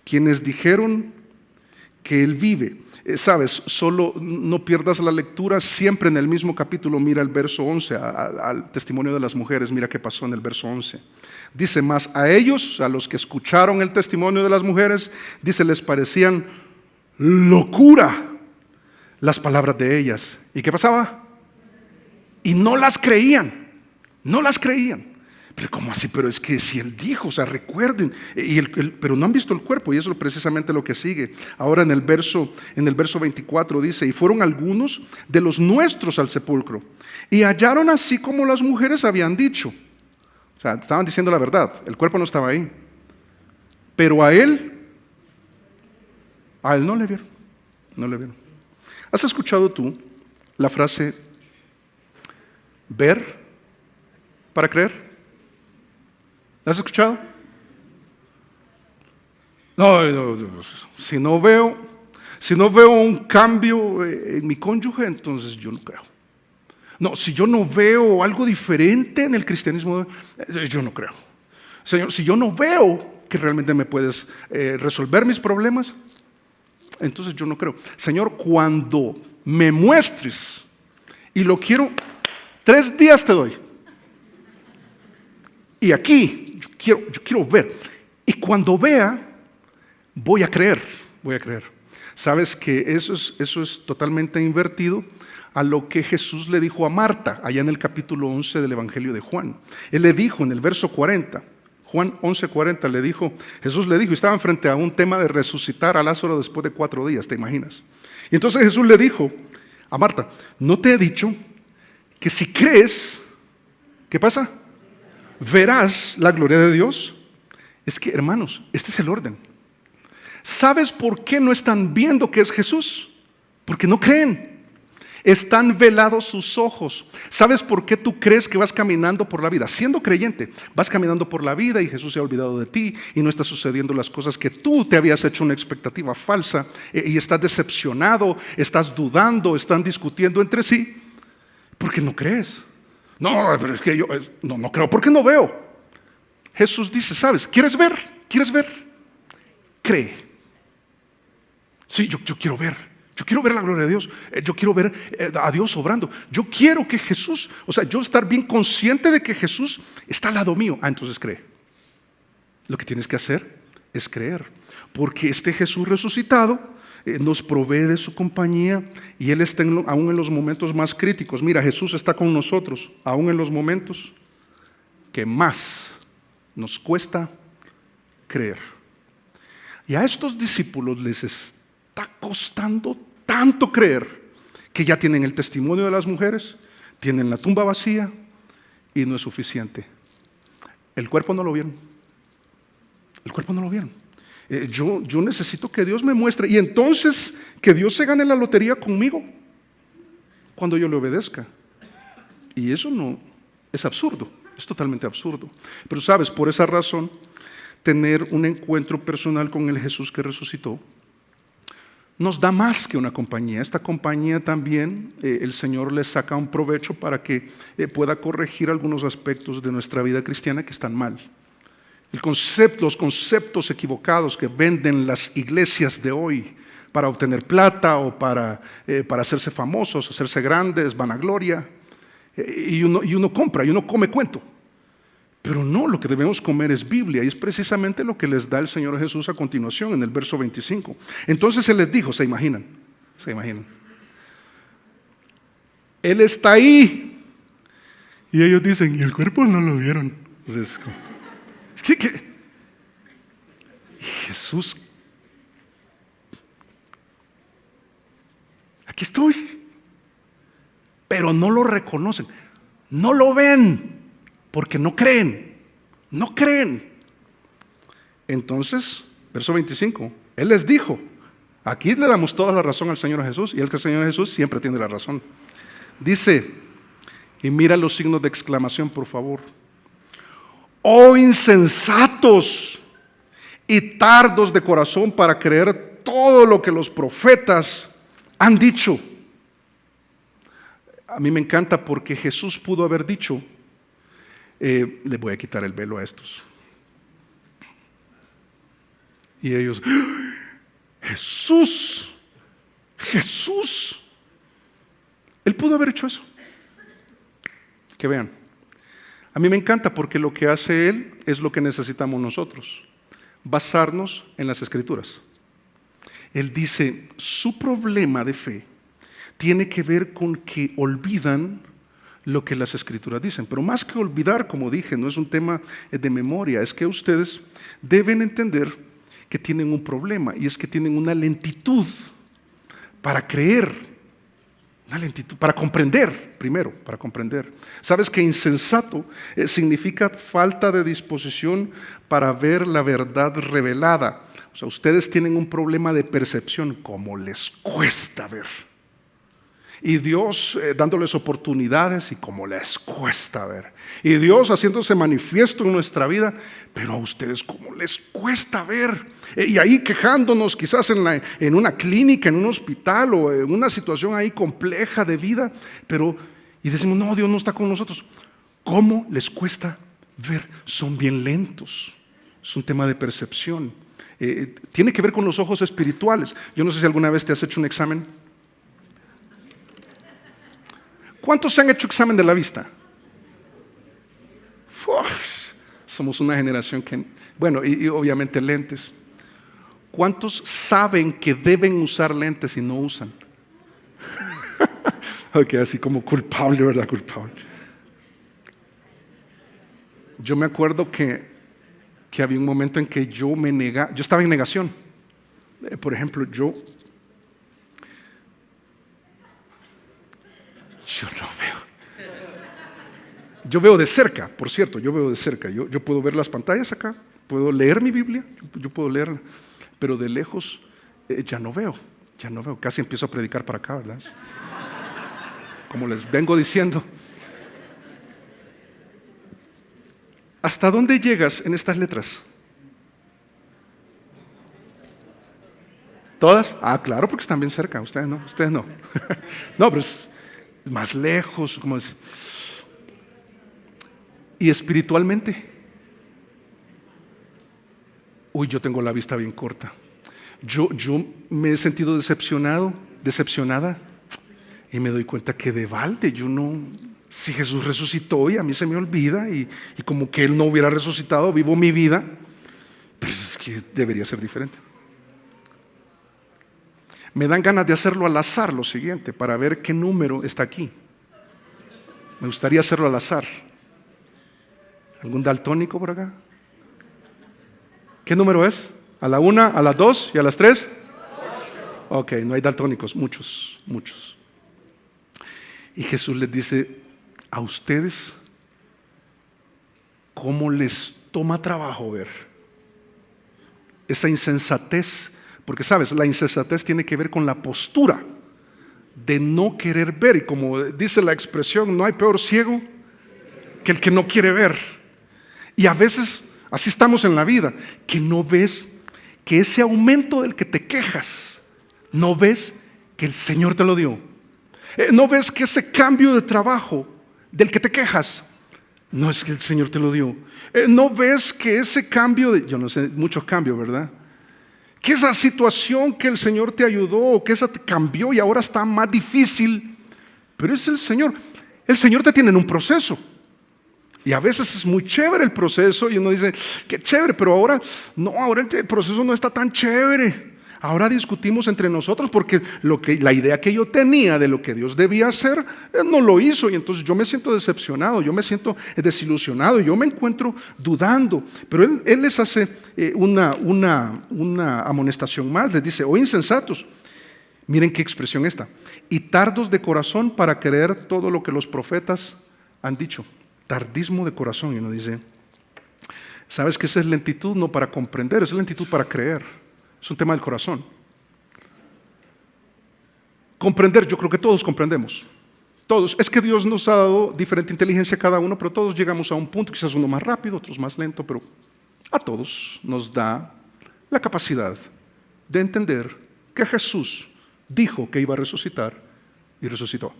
Quienes dijeron que Él vive. Sabes, solo no pierdas la lectura, siempre en el mismo capítulo, mira el verso 11, al testimonio de las mujeres, mira qué pasó en el verso 11. Dice, más a ellos, a los que escucharon el testimonio de las mujeres, dice, les parecían locura las palabras de ellas. ¿Y qué pasaba? Y no las creían, no las creían. Pero ¿cómo así? Pero es que si Él dijo, o sea, recuerden, pero no han visto el cuerpo y eso es precisamente lo que sigue. Ahora en el verso 24 dice, y fueron algunos de los nuestros al sepulcro y hallaron así como las mujeres habían dicho. O sea, estaban diciendo la verdad, el cuerpo no estaba ahí. Pero a él no le vieron, no le vieron. ¿Has escuchado tú la frase ver para creer? ¿La has escuchado? No, si no veo un cambio en mi cónyuge, entonces yo no creo. No, si yo no veo algo diferente en el cristianismo, yo no creo. Señor, si yo no veo que realmente me puedes resolver mis problemas, entonces yo no creo. Señor, cuando me muestres y lo quiero, 3 días te doy. Y aquí yo quiero ver. Y cuando vea, voy a creer. Sabes que eso es totalmente invertido a lo que Jesús le dijo a Marta, allá en el capítulo 11 del Evangelio de Juan. Él le dijo en el verso 40, Juan 11:40 Jesús le dijo, estaban frente a un tema de resucitar a Lázaro después de 4 días, ¿te imaginas? Y entonces Jesús le dijo a Marta, ¿no te he dicho que si crees, qué pasa? Verás la gloria de Dios. Es que, hermanos, este es el orden. ¿Sabes por qué no están viendo que es Jesús? Porque no creen. Están velados sus ojos. ¿Sabes por qué tú crees que vas caminando por la vida? Siendo creyente, vas caminando por la vida y Jesús se ha olvidado de ti y no está sucediendo las cosas que tú te habías hecho una expectativa falsa y estás decepcionado, estás dudando, están discutiendo entre sí porque no crees. No, pero es que yo no creo porque no veo. Jesús dice, ¿sabes? ¿Quieres ver? Cree. Sí, yo quiero ver. Yo quiero ver la gloria de Dios. Yo quiero ver a Dios obrando. Yo quiero que Jesús, yo estar bien consciente de que Jesús está al lado mío. Entonces cree. Lo que tienes que hacer es creer. porque este Jesús resucitado nos provee de su compañía y Él está aún en los momentos más críticos. Mira, Jesús está con nosotros, aún en los momentos que más nos cuesta creer. Y a estos discípulos les está costando tanto creer que ya tienen el testimonio de las mujeres, tienen la tumba vacía y no es suficiente. El cuerpo no lo vieron. El cuerpo no lo vieron. Yo necesito que Dios me muestre y entonces que Dios se gane la lotería conmigo cuando yo le obedezca. Y eso no es absurdo, es totalmente absurdo. Pero sabes, por esa razón, tener un encuentro personal con el Jesús que resucitó nos da más que una compañía. Esta compañía también el Señor le saca un provecho para que pueda corregir algunos aspectos de nuestra vida cristiana que están mal. Los conceptos equivocados que venden las iglesias de hoy para obtener plata o para hacerse famosos, hacerse grandes, vanagloria, y uno compra, y uno come cuento. Pero no, lo que debemos comer es Biblia, y es precisamente lo que les da el Señor Jesús a continuación en el verso 25. Entonces Él les dijo, ¿se imaginan? Él está ahí. Y ellos dicen, y el cuerpo no lo vieron. Entonces, Jesús, aquí estoy, pero no lo reconocen, no lo ven, porque no creen. Entonces, verso 25, Él les dijo, aquí le damos toda la razón al Señor Jesús, y el Señor Jesús siempre tiene la razón. Dice, y mira los signos de exclamación, por favor. Oh insensatos y tardos de corazón para creer todo lo que los profetas han dicho. A mí me encanta porque Jesús pudo haber dicho, le voy a quitar el velo a estos. Y ellos, Jesús. Él pudo haber hecho eso. Que vean. A mí me encanta porque lo que hace Él es lo que necesitamos nosotros, basarnos en las Escrituras. Él dice, su problema de fe tiene que ver con que olvidan lo que las Escrituras dicen. Pero más que olvidar, como dije, no es un tema de memoria, es que ustedes deben entender que tienen un problema, y es que tienen una lentitud para creer. Una lentitud, para comprender, primero, para comprender. ¿Sabes que insensato significa falta de disposición para ver la verdad revelada? O sea, ustedes tienen un problema de percepción, como les cuesta ver. Y Dios dándoles oportunidades y como les cuesta ver. Y Dios haciéndose manifiesto en nuestra vida, pero a ustedes como les cuesta ver. Y ahí quejándonos quizás en una clínica, en un hospital o en una situación ahí compleja de vida. Y decimos, no, Dios no está con nosotros. ¿Cómo les cuesta ver? Son bien lentos. Es un tema de percepción. Tiene que ver con los ojos espirituales. Yo no sé si alguna vez te has hecho un examen. ¿Cuántos se han hecho examen de la vista? Somos una generación que... Bueno, y obviamente lentes. ¿Cuántos saben que deben usar lentes y no usan? Ok, así como culpable, ¿verdad? Culpable. Yo me acuerdo que había un momento en que yo estaba en negación. Por ejemplo, yo no veo. Yo veo de cerca, por cierto, yo veo de cerca. Yo puedo ver las pantallas acá, puedo leer mi Biblia, yo puedo leerla, pero de lejos ya no veo. Casi empiezo a predicar para acá, ¿verdad? Como les vengo diciendo. ¿Hasta dónde llegas en estas letras? ¿Todas? Ah, claro, porque están bien cerca. Ustedes no. No, pero es más lejos, como es. Y espiritualmente, yo tengo la vista bien corta. Yo me he sentido decepcionada, y me doy cuenta que de balde, si Jesús resucitó y a mí se me olvida, y como que Él no hubiera resucitado, vivo mi vida, pero es que debería ser diferente. Me dan ganas de hacerlo al azar, lo siguiente, para ver qué número está aquí. Me gustaría hacerlo al azar. ¿Algún daltónico por acá? ¿Qué número es? ¿A la 1, a las 2 y a las 3? Ok, no hay daltónicos, muchos. Y Jesús les dice, a ustedes, ¿cómo les toma trabajo ver esa insensatez? Porque sabes, la insensatez tiene que ver con la postura de no querer ver. Y como dice la expresión, no hay peor ciego que el que no quiere ver. Y a veces así estamos en la vida, que no ves que ese aumento del que te quejas, no ves que el Señor te lo dio. No ves que ese cambio de trabajo del que te quejas, no es que el Señor te lo dio. No ves que ese cambio yo no sé, muchos cambios, ¿verdad? Que esa situación que el Señor te ayudó, o que esa te cambió y ahora está más difícil, pero es el Señor. El Señor te tiene en un proceso. Y a veces es muy chévere el proceso y uno dice, qué chévere, pero ahora el proceso no está tan chévere. Ahora discutimos entre nosotros porque la idea que yo tenía de lo que Dios debía hacer, no lo hizo. Y entonces yo me siento decepcionado, yo me siento desilusionado, yo me encuentro dudando. Pero Él les hace una amonestación más, les dice, oh insensatos, miren qué expresión esta, y tardos de corazón para creer todo lo que los profetas han dicho. Tardismo de corazón, y uno dice, ¿sabes que esa es lentitud? No para comprender, es lentitud para creer. Es un tema del corazón. Comprender, yo creo que todos comprendemos. Todos. Es que Dios nos ha dado diferente inteligencia a cada uno, pero todos llegamos a un punto, quizás uno más rápido, otros más lento, pero a todos nos da la capacidad de entender que Jesús dijo que iba a resucitar y resucitó.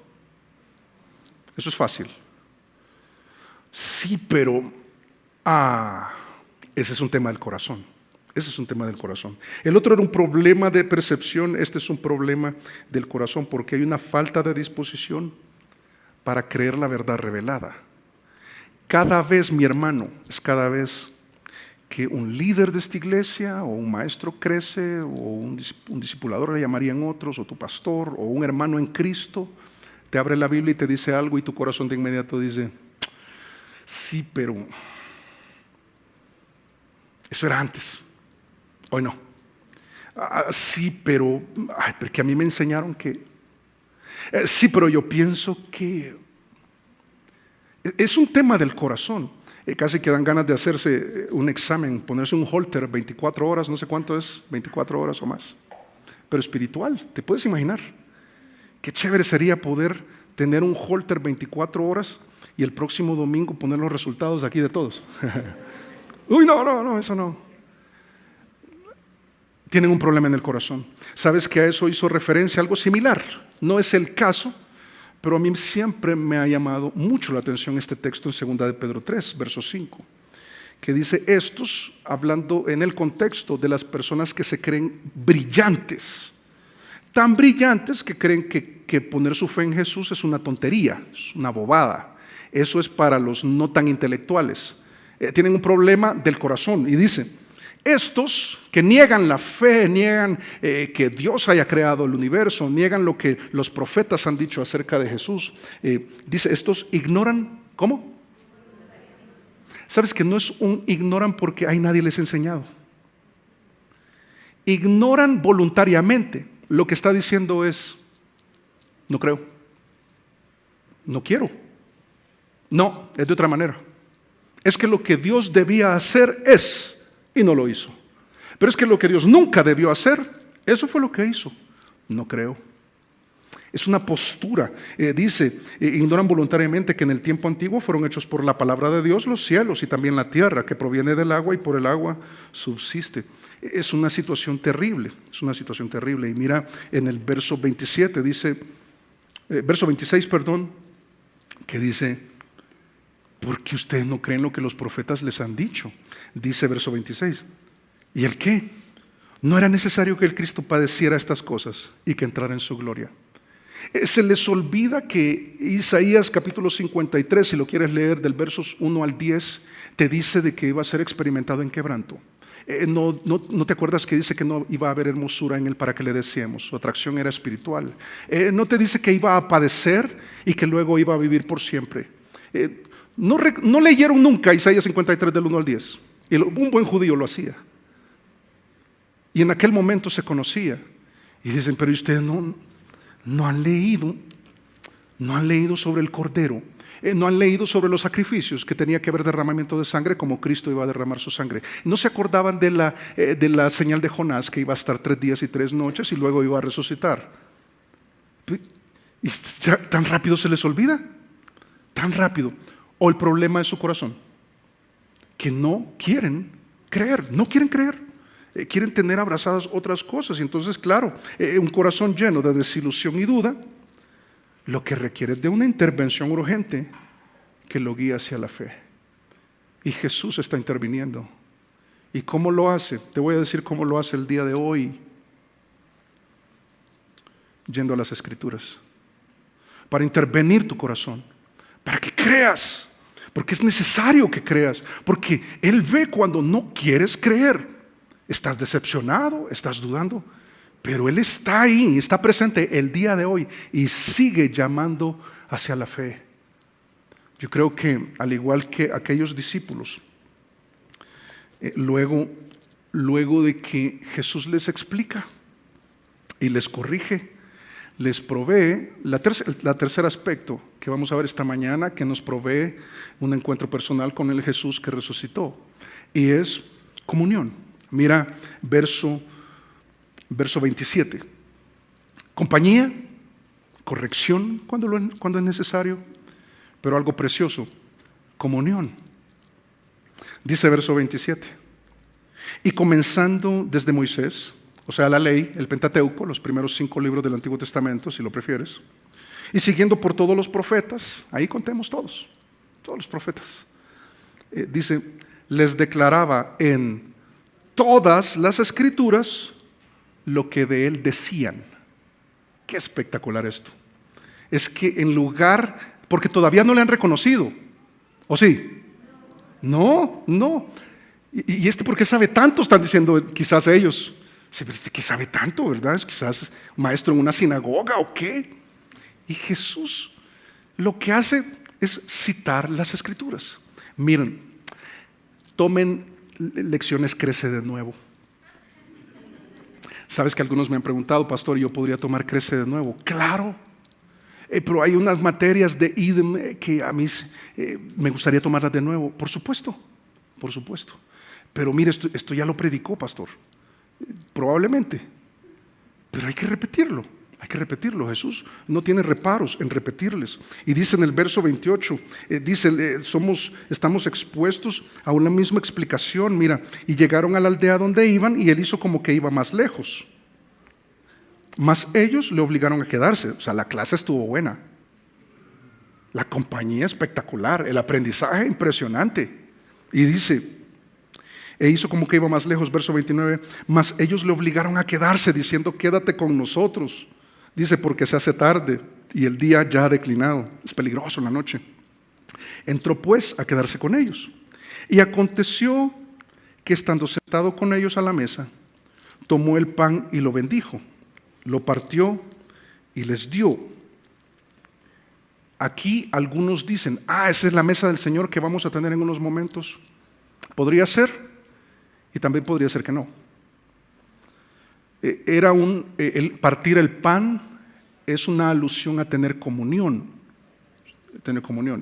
Eso es fácil. Sí, pero ese es un tema del corazón. Ese es un tema del corazón. El otro era un problema de percepción, este es un problema del corazón, porque hay una falta de disposición para creer la verdad revelada. Cada vez, mi hermano, es cada vez que un líder de esta iglesia o un maestro crece o un discipulador, le llamarían otros, o tu pastor o un hermano en Cristo, te abre la Biblia y te dice algo y tu corazón de inmediato dice, sí, pero eso era antes. Hoy no. Sí, pero porque a mí me enseñaron que. Sí, pero yo pienso que. Es un tema del corazón. Casi que dan ganas de hacerse un examen, ponerse un holter 24 horas, no sé cuánto es, 24 horas o más. Pero espiritual, ¿te puedes imaginar? Qué chévere sería poder tener un holter 24 horas y el próximo domingo poner los resultados aquí de todos. Uy, no, eso no. Tienen un problema en el corazón. ¿Sabes que a eso hizo referencia algo similar? No es el caso, pero a mí siempre me ha llamado mucho la atención este texto en 2 de Pedro 3, verso 5, que dice, estos, hablando en el contexto de las personas que se creen brillantes, tan brillantes que creen que poner su fe en Jesús es una tontería, es una bobada. Eso es para los no tan intelectuales. Tienen un problema del corazón y dice, estos que niegan la fe, niegan que Dios haya creado el universo, niegan lo que los profetas han dicho acerca de Jesús, dice, estos ignoran, ¿cómo? ¿Sabes que no es un ignoran porque nadie les ha enseñado? Ignoran voluntariamente. Lo que está diciendo es, no creo, no quiero, no, es de otra manera. Es que lo que Dios debía hacer es, y no lo hizo. Pero es que lo que Dios nunca debió hacer, eso fue lo que hizo. No creo. Es una postura. Dice, ignoran voluntariamente que en el tiempo antiguo fueron hechos por la palabra de Dios los cielos y también la tierra, que proviene del agua y por el agua subsiste. Es una situación terrible, es una situación terrible. Y mira, en el verso 27 dice, verso 26, perdón, que dice, porque ustedes no creen lo que los profetas les han dicho. Dice verso 26, ¿y el qué? No era necesario que el Cristo padeciera estas cosas y que entrara en su gloria. Se les olvida que Isaías capítulo 53, si lo quieres leer del versos 1 al 10, te dice de que iba a ser experimentado en quebranto. No te acuerdas que dice que no iba a haber hermosura en él para que le deseemos. Su atracción era espiritual. No te dice que iba a padecer y que luego iba a vivir por siempre. No leyeron nunca Isaías 53 del 1 al 10. Y un buen judío lo hacía. Y en aquel momento se conocía. Y dicen, pero ustedes no han leído sobre el Cordero. No han leído sobre los sacrificios que tenía que haber derramamiento de sangre, como Cristo iba a derramar su sangre. No se acordaban de la señal de Jonás, que iba a estar 3 días y 3 noches y luego iba a resucitar. Y tan rápido se les olvida, tan rápido. O el problema es su corazón, que no quieren creer, quieren tener abrazadas otras cosas. Y entonces, claro, un corazón lleno de desilusión y duda, lo que requiere es de una intervención urgente que lo guíe hacia la fe. Y Jesús está interviniendo. ¿Y cómo lo hace? Te voy a decir cómo lo hace el día de hoy. Yendo a las Escrituras. Para intervenir tu corazón. Para que creas. Porque es necesario que creas. Porque Él ve cuando no quieres creer. Estás decepcionado, estás dudando. Pero Él está ahí, está presente el día de hoy y sigue llamando hacia la fe. Yo creo que al igual que aquellos discípulos, luego de que Jesús les explica y les corrige, les provee la tercer aspecto que vamos a ver esta mañana, que nos provee un encuentro personal con el Jesús que resucitó, y es comunión. Mira, verso 27. Compañía, corrección cuando es necesario, pero algo precioso, comunión. Dice verso 27. Y comenzando desde Moisés, o sea, la ley, el Pentateuco, los primeros 5 libros del Antiguo Testamento, si lo prefieres, y siguiendo por todos los profetas, ahí contemos todos los profetas, dice, les declaraba en todas las Escrituras lo que de él decían. Qué espectacular esto. Es que en lugar, porque todavía no le han reconocido, ¿o sí? No. ¿Y por qué sabe tanto? Están diciendo quizás ellos. ¿Qué sabe tanto, verdad? ¿Es quizás maestro en una sinagoga o qué? Y Jesús lo que hace es citar las Escrituras. Miren, tomen lecciones Crece de Nuevo. Sabes que algunos me han preguntado, pastor, ¿yo podría tomar Crece de Nuevo? Claro, pero hay unas materias de IDEM que a mí me gustaría tomarlas de nuevo. Por supuesto. Pero mire, esto ya lo predicó, pastor. Probablemente. Pero hay que repetirlo. Jesús no tiene reparos en repetirles. Y dice en el verso 28, estamos expuestos a una misma explicación. Mira, y llegaron a la aldea donde iban y él hizo como que iba más lejos. Mas ellos le obligaron a quedarse. O sea, la clase estuvo buena. La compañía espectacular, el aprendizaje impresionante. Y dice, hizo como que iba más lejos, verso 29, mas ellos le obligaron a quedarse, diciendo, quédate con nosotros. Dice, porque se hace tarde y el día ya ha declinado. Es peligroso en la noche. Entró pues a quedarse con ellos. Y aconteció que estando sentado con ellos a la mesa, tomó el pan y lo bendijo, lo partió y les dio. Aquí algunos dicen, esa es la mesa del Señor que vamos a tener en unos momentos. Podría ser, y también podría ser que no. El partir el pan es una alusión a tener comunión.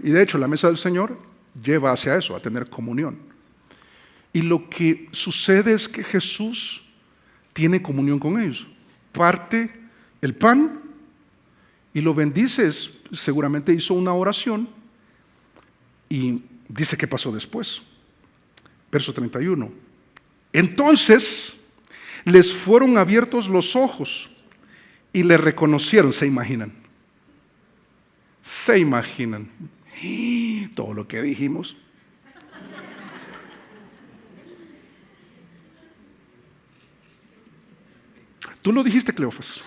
Y de hecho la mesa del Señor lleva hacia eso, a tener comunión. Y lo que sucede es que Jesús tiene comunión con ellos. Parte el pan y lo bendice. Seguramente hizo una oración y dice qué pasó después. Verso 31. Entonces les fueron abiertos los ojos y le reconocieron. ¿Se imaginan? Todo lo que dijimos. Tú lo dijiste, Cleofas.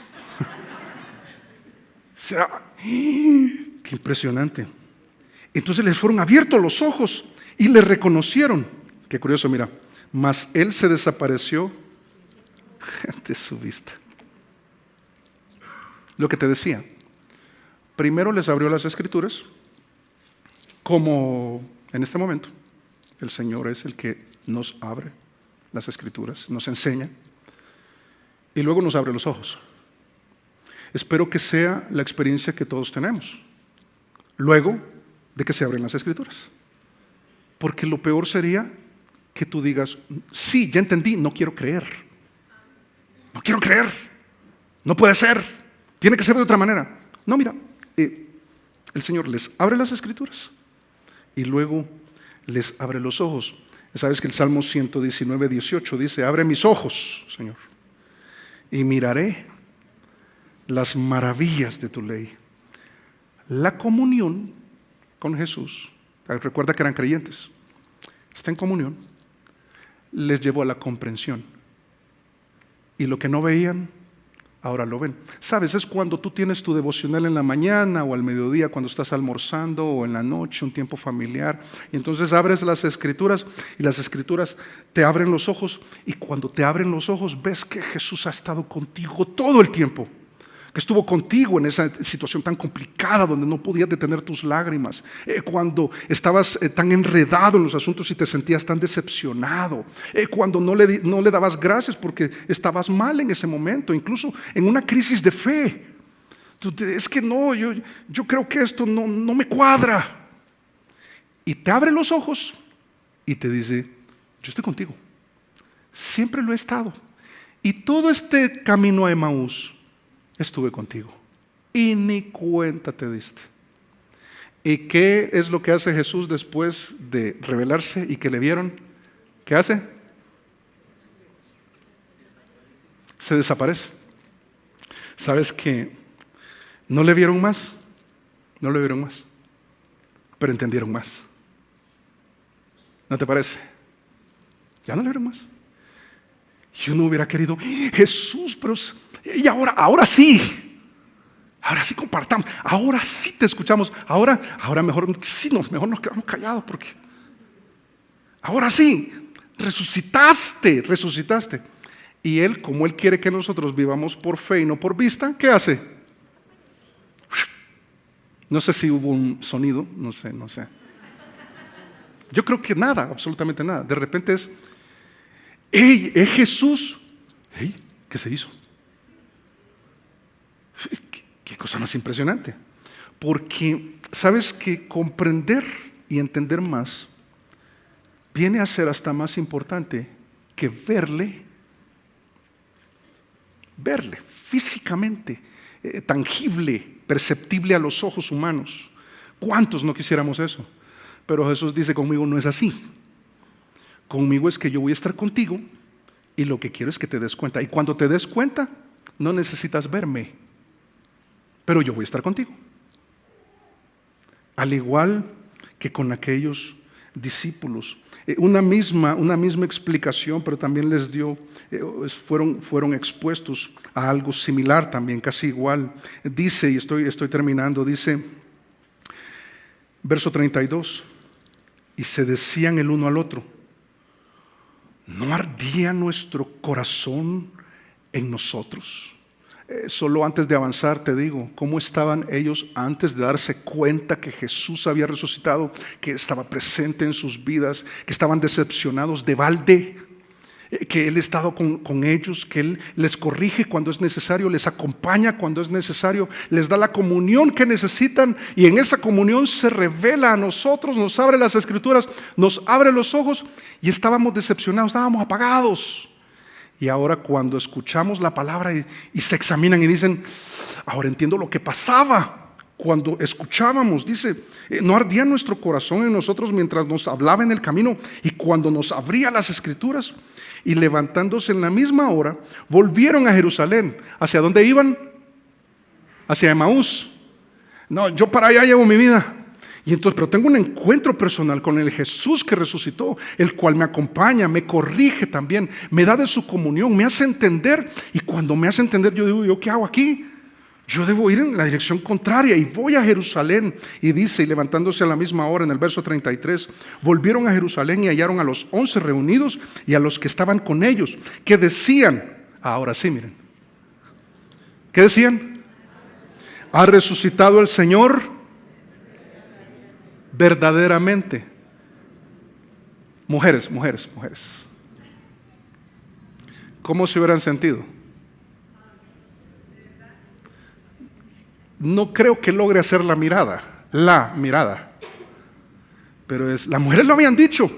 Qué impresionante. Entonces les fueron abiertos los ojos y le reconocieron. Qué curioso, mira. mas él se desapareció de su vista. Lo que te decía, primero les abrió las Escrituras, como en este momento el Señor es el que nos abre las Escrituras, nos enseña, y luego nos abre los ojos. Espero que sea la experiencia que todos tenemos, luego de que se abren las Escrituras. Porque lo peor sería que tú digas, sí, ya entendí, no quiero creer. No quiero creer. No puede ser. Tiene que ser de otra manera. No, mira, el Señor les abre las Escrituras y luego les abre los ojos. Sabes que el Salmo 119, 18 dice, abre mis ojos, Señor, y miraré las maravillas de tu ley. La comunión con Jesús, recuerda que eran creyentes, está en comunión, les llevó a la comprensión. Y lo que no veían, ahora lo ven. ¿Sabes? Es cuando tú tienes tu devocional en la mañana o al mediodía, cuando estás almorzando, o en la noche, un tiempo familiar, y entonces abres las Escrituras y las Escrituras te abren los ojos, y cuando te abren los ojos ves que Jesús ha estado contigo todo el tiempo, que estuvo contigo en esa situación tan complicada donde no podías detener tus lágrimas, cuando estabas tan enredado en los asuntos y te sentías tan decepcionado, cuando no le dabas gracias porque estabas mal en ese momento, incluso en una crisis de fe. Es que no, yo creo que esto no me cuadra. Y te abre los ojos y te dice, yo estoy contigo, siempre lo he estado. Y todo este camino a Emaús estuve contigo y ni cuenta te diste. ¿Y qué es lo que hace Jesús después de revelarse y que le vieron? ¿Qué hace? Se desaparece. ¿Sabes que no le vieron más? No le vieron más, pero entendieron más. ¿No te parece? Ya no le vieron más. Yo no hubiera querido, Jesús, pero y ahora sí compartamos, ahora sí te escuchamos, ahora mejor nos quedamos callados porque ahora sí, resucitaste. Y Él, como Él quiere que nosotros vivamos por fe y no por vista, ¿qué hace? No sé si hubo un sonido, no sé. Yo creo que nada, absolutamente nada. De repente es Jesús. ¿Qué se hizo? Qué cosa más impresionante. Porque sabes que comprender y entender más viene a ser hasta más importante que verle físicamente, tangible, perceptible a los ojos humanos. ¿Cuántos no quisiéramos eso? Pero Jesús dice, conmigo no es así. Conmigo es que yo voy a estar contigo y lo que quiero es que te des cuenta. Y cuando te des cuenta, no necesitas verme, pero yo voy a estar contigo. Al igual que con aquellos discípulos. Una misma explicación, pero también les dio, fueron expuestos a algo similar también, casi igual. Dice, y estoy terminando, dice, verso 32, y se decían el uno al otro, ¿no ardía nuestro corazón en nosotros? Solo antes de avanzar te digo, ¿cómo estaban ellos antes de darse cuenta que Jesús había resucitado, que estaba presente en sus vidas, que estaban decepcionados de balde, que Él ha estado con ellos, que Él les corrige cuando es necesario, les acompaña cuando es necesario, les da la comunión que necesitan y en esa comunión se revela a nosotros, nos abre las Escrituras, nos abre los ojos y estábamos decepcionados, estábamos apagados. Y ahora cuando escuchamos la palabra y se examinan y dicen, ahora entiendo lo que pasaba cuando escuchábamos. Dice, no ardía nuestro corazón en nosotros mientras nos hablaba en el camino y cuando nos abría las Escrituras. Y levantándose en la misma hora, volvieron a Jerusalén. ¿Hacia dónde iban? Hacia Emaús. No, yo para allá llevo mi vida. Y entonces, pero tengo un encuentro personal con el Jesús que resucitó, el cual me acompaña, me corrige también, me da de su comunión, me hace entender. Y cuando me hace entender, yo digo, ¿yo qué hago aquí? Yo debo ir en la dirección contraria y voy a Jerusalén. Y dice, y levantándose a la misma hora, en el verso 33, volvieron a Jerusalén y hallaron a los 11 reunidos y a los que estaban con ellos, que decían, ahora sí, miren, ¿qué decían? ¿Ha resucitado el Señor? Verdaderamente. Mujeres. ¿Cómo se hubieran sentido? No creo que logre hacer la mirada, pero las mujeres lo habían dicho,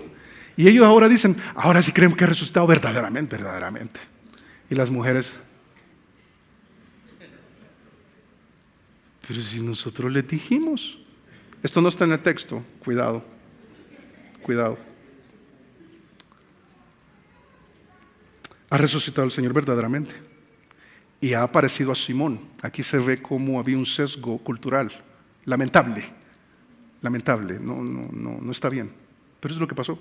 y ellos ahora dicen, ahora sí creen que ha resucitado verdaderamente. Y las mujeres, pero si nosotros les dijimos, esto no está en el texto, cuidado. Ha resucitado el Señor verdaderamente. Y ha aparecido a Simón. Aquí se ve cómo había un sesgo cultural. Lamentable. No está bien. Pero eso es lo que pasó.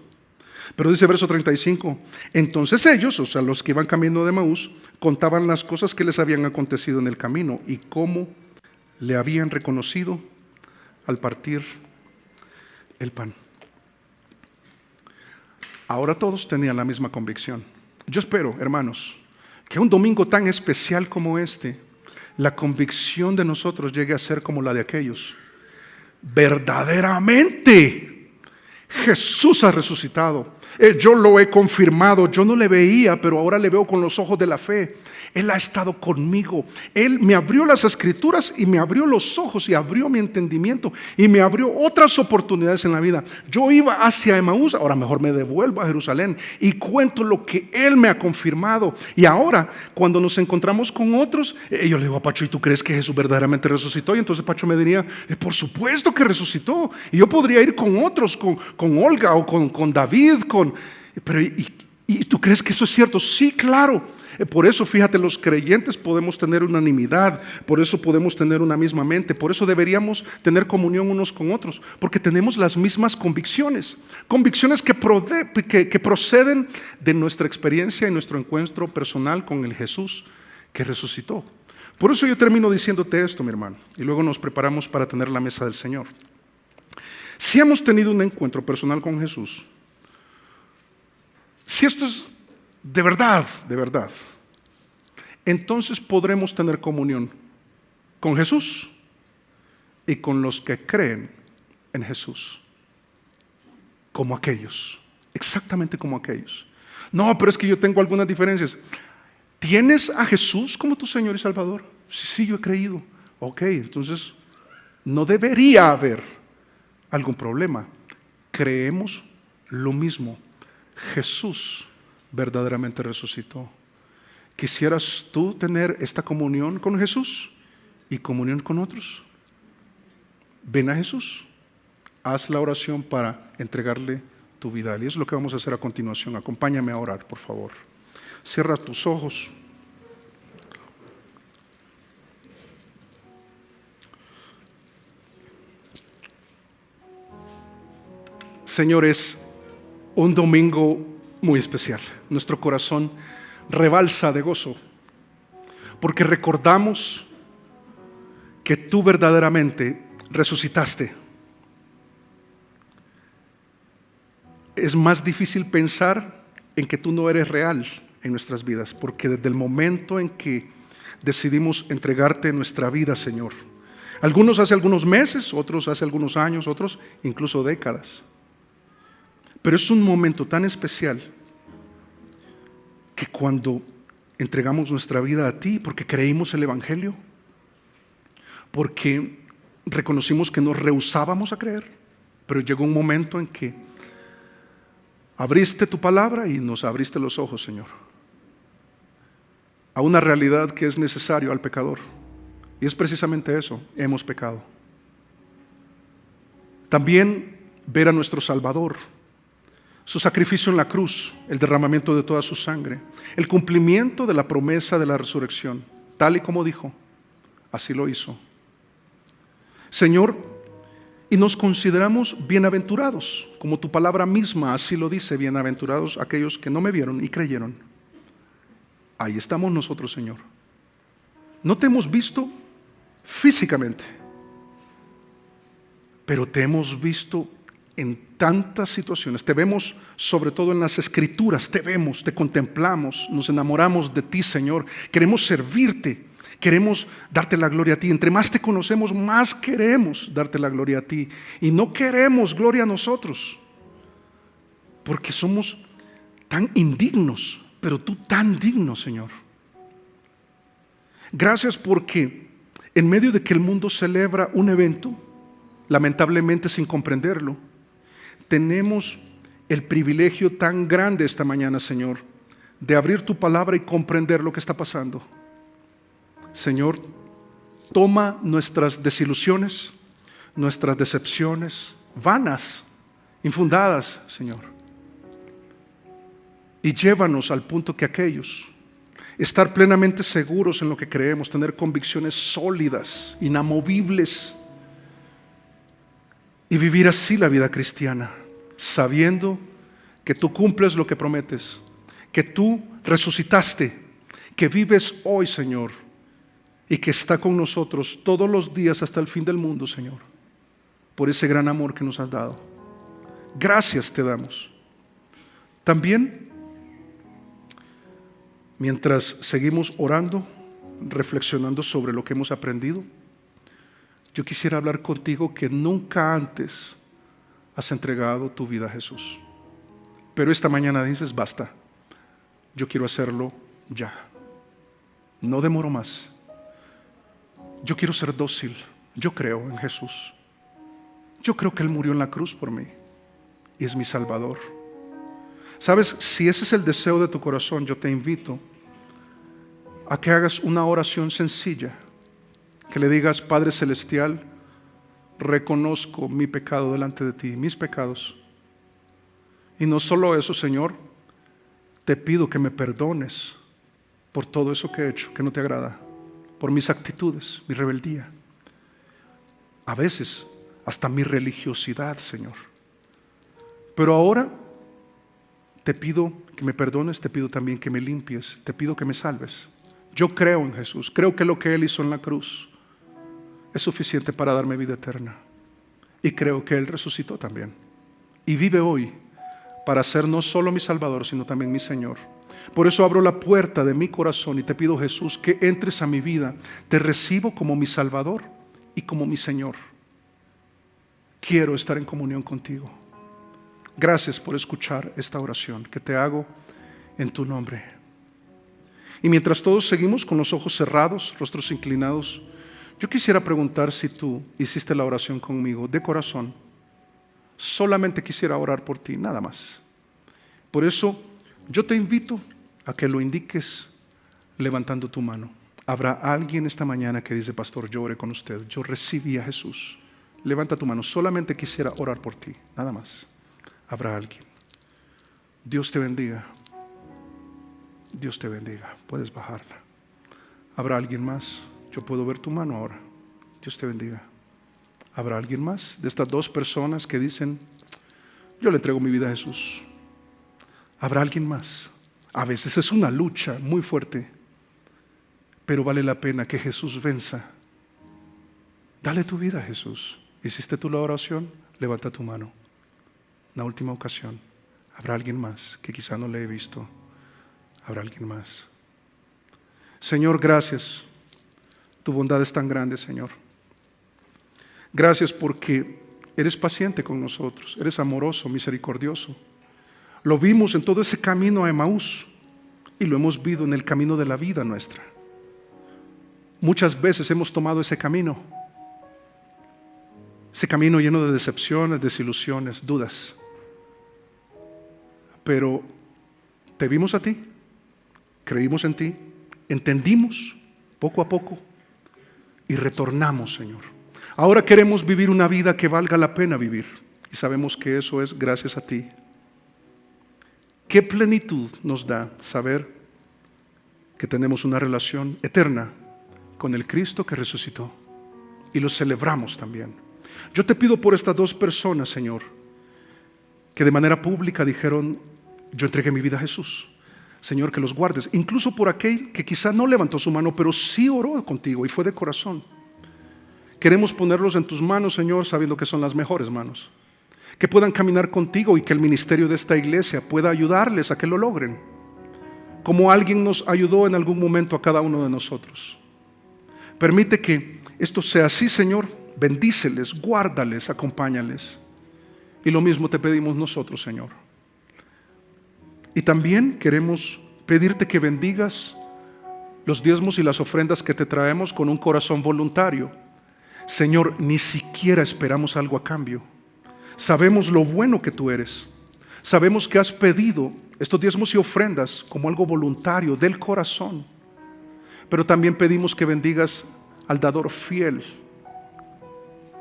Pero dice verso 35. Entonces ellos, o sea, los que iban camino de Emaús, contaban las cosas que les habían acontecido en el camino y cómo le habían reconocido al partir el pan. Ahora todos tenían la misma convicción. Yo espero, hermanos, que un domingo tan especial como este, la convicción de nosotros llegue a ser como la de aquellos. Verdaderamente, Jesús ha resucitado. Yo lo he confirmado, yo no le veía, pero ahora le veo con los ojos de la fe. Él ha estado conmigo. Él me abrió las escrituras y me abrió los ojos y abrió mi entendimiento y me abrió otras oportunidades en la vida. Yo iba hacia Emaús, ahora mejor me devuelvo a Jerusalén y cuento lo que Él me ha confirmado. Y ahora, cuando nos encontramos con otros, yo le digo a Pacho, ¿y tú crees que Jesús verdaderamente resucitó? Y entonces Pacho me diría, por supuesto que resucitó. Y yo podría ir con otros, con Olga o con David, pero ¿y tú crees que eso es cierto? Sí, claro. Por eso, fíjate, los creyentes podemos tener unanimidad, por eso podemos tener una misma mente, por eso deberíamos tener comunión unos con otros, porque tenemos las mismas convicciones que proceden de nuestra experiencia y nuestro encuentro personal con el Jesús que resucitó. Por eso yo termino diciéndote esto, mi hermano, y luego nos preparamos para tener la mesa del Señor. Si hemos tenido un encuentro personal con Jesús, si esto es de verdad, entonces podremos tener comunión con Jesús y con los que creen en Jesús, como aquellos, exactamente como aquellos. No, pero es que yo tengo algunas diferencias. ¿Tienes a Jesús como tu Señor y Salvador? Sí, yo he creído. Ok, entonces no debería haber algún problema. Creemos lo mismo. Jesús verdaderamente resucitó. ¿Quisieras tú tener esta comunión con Jesús y comunión con otros? Ven a Jesús, haz la oración para entregarle tu vida. Y eso es lo que vamos a hacer a continuación. Acompáñame a orar, por favor. Cierra tus ojos. Señor, es un domingo muy especial. Nuestro corazón rebalsa de gozo porque recordamos que tú verdaderamente resucitaste. Es más difícil pensar en que tú no eres real en nuestras vidas, porque desde el momento en que decidimos entregarte nuestra vida, Señor, algunos hace algunos meses, otros hace algunos años, otros incluso décadas, pero es un momento tan especial que cuando entregamos nuestra vida a ti, porque creímos el Evangelio, porque reconocimos que nos rehusábamos a creer, pero llegó un momento en que abriste tu palabra y nos abriste los ojos, Señor, a una realidad que es necesario al pecador. Y es precisamente eso, hemos pecado. También ver a nuestro Salvador, su sacrificio en la cruz, el derramamiento de toda su sangre, el cumplimiento de la promesa de la resurrección, tal y como dijo, así lo hizo. Señor, y nos consideramos bienaventurados, como tu palabra misma así lo dice, bienaventurados aquellos que no me vieron y creyeron. Ahí estamos nosotros, Señor. No te hemos visto, físicamente, pero te hemos visto en tantas situaciones, te vemos sobre todo en las Escrituras, te vemos, te contemplamos, nos enamoramos de ti, Señor, queremos servirte, queremos darte la gloria a ti, entre más te conocemos, más queremos darte la gloria a ti, y no queremos gloria a nosotros, porque somos tan indignos, pero tú tan digno, Señor. Gracias porque en medio de que el mundo celebra un evento, lamentablemente sin comprenderlo, tenemos el privilegio tan grande esta mañana, Señor, de abrir tu palabra y comprender lo que está pasando. Señor, toma nuestras desilusiones, nuestras decepciones, vanas, infundadas, Señor, y llévanos al punto que aquellos, estar plenamente seguros en lo que creemos, tener convicciones sólidas, inamovibles, y vivir así la vida cristiana, sabiendo que tú cumples lo que prometes, que tú resucitaste, que vives hoy, Señor, y que está con nosotros todos los días hasta el fin del mundo, Señor, por ese gran amor que nos has dado. Gracias te damos. También, mientras seguimos orando, reflexionando sobre lo que hemos aprendido, yo quisiera hablar contigo que nunca antes has entregado tu vida a Jesús. Pero esta mañana dices, basta, yo quiero hacerlo ya. No demoro más. Yo quiero ser dócil. Yo creo en Jesús. Yo creo que Él murió en la cruz por mí y es mi Salvador. ¿Sabes? Si ese es el deseo de tu corazón, yo te invito a que hagas una oración sencilla, que le digas, Padre Celestial, reconozco mi pecado delante de ti, mis pecados. Y no solo eso, Señor, te pido que me perdones por todo eso que he hecho, que no te agrada, por mis actitudes, mi rebeldía, a veces hasta mi religiosidad, Señor. Pero ahora te pido que me perdones, te pido también que me limpies, te pido que me salves. Yo creo en Jesús, creo que lo que Él hizo en la cruz es suficiente para darme vida eterna. Y creo que Él resucitó también. Y vive hoy para ser no solo mi Salvador, sino también mi Señor. Por eso abro la puerta de mi corazón y te pido, Jesús, que entres a mi vida. Te recibo como mi Salvador y como mi Señor. Quiero estar en comunión contigo. Gracias por escuchar esta oración que te hago en tu nombre. Y mientras todos seguimos con los ojos cerrados, rostros inclinados, yo quisiera preguntar si tú hiciste la oración conmigo de corazón. Solamente quisiera orar por ti, nada más. Por eso yo te invito a que lo indiques levantando tu mano. Habrá alguien esta mañana que dice, pastor, yo oré con usted, yo recibí a Jesús. Levanta tu mano, solamente quisiera orar por ti, nada más. Habrá alguien. Dios te bendiga. Dios te bendiga. Puedes bajarla. ¿Habrá alguien más? Yo puedo ver tu mano ahora. Dios te bendiga. ¿Habrá alguien más de estas dos personas que dicen, yo le entrego mi vida a Jesús? ¿Habrá alguien más? A veces es una lucha muy fuerte, pero vale la pena que Jesús venza. Dale tu vida a Jesús. ¿Hiciste tú la oración? Levanta tu mano. Una última ocasión. ¿Habrá alguien más que quizá no le he visto? ¿Habrá alguien más? Señor, gracias. Tu bondad es tan grande, Señor. Gracias porque eres paciente con nosotros, eres amoroso, misericordioso. Lo vimos en todo ese camino a Emaús y lo hemos visto en el camino de la vida nuestra. Muchas veces hemos tomado ese camino lleno de decepciones, desilusiones, dudas. Pero te vimos a ti, creímos en ti, entendimos poco a poco y retornamos, Señor. Ahora queremos vivir una vida que valga la pena vivir y sabemos que eso es gracias a ti. Qué plenitud nos da saber que tenemos una relación eterna con el Cristo que resucitó y lo celebramos también. Yo te pido por estas dos personas, Señor, que de manera pública dijeron, yo entregué mi vida a Jesús. Señor, que los guardes, incluso por aquel que quizá no levantó su mano, pero sí oró contigo y fue de corazón. Queremos ponerlos en tus manos, Señor, sabiendo que son las mejores manos. Que puedan caminar contigo y que el ministerio de esta iglesia pueda ayudarles a que lo logren, como alguien nos ayudó en algún momento a cada uno de nosotros. Permite que esto sea así, Señor. Bendíceles, guárdales, acompáñales. Y lo mismo te pedimos nosotros, Señor. Y también queremos pedirte que bendigas los diezmos y las ofrendas que te traemos con un corazón voluntario. Señor, ni siquiera esperamos algo a cambio. Sabemos lo bueno que tú eres. Sabemos que has pedido estos diezmos y ofrendas como algo voluntario del corazón. Pero también pedimos que bendigas al dador fiel,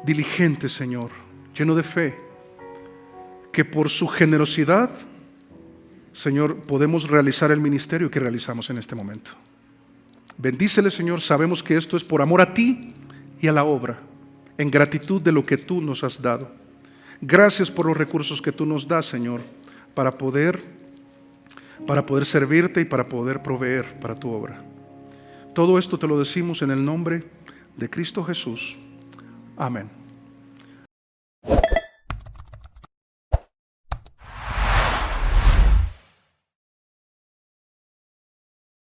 diligente, Señor, lleno de fe, que por su generosidad, Señor, podemos realizar el ministerio que realizamos en este momento. Bendícele, Señor. Sabemos que esto es por amor a ti y a la obra, en gratitud de lo que tú nos has dado. Gracias por los recursos que tú nos das, Señor, para poder servirte y para poder proveer para tu obra. Todo esto te lo decimos en el nombre de Cristo Jesús. Amén.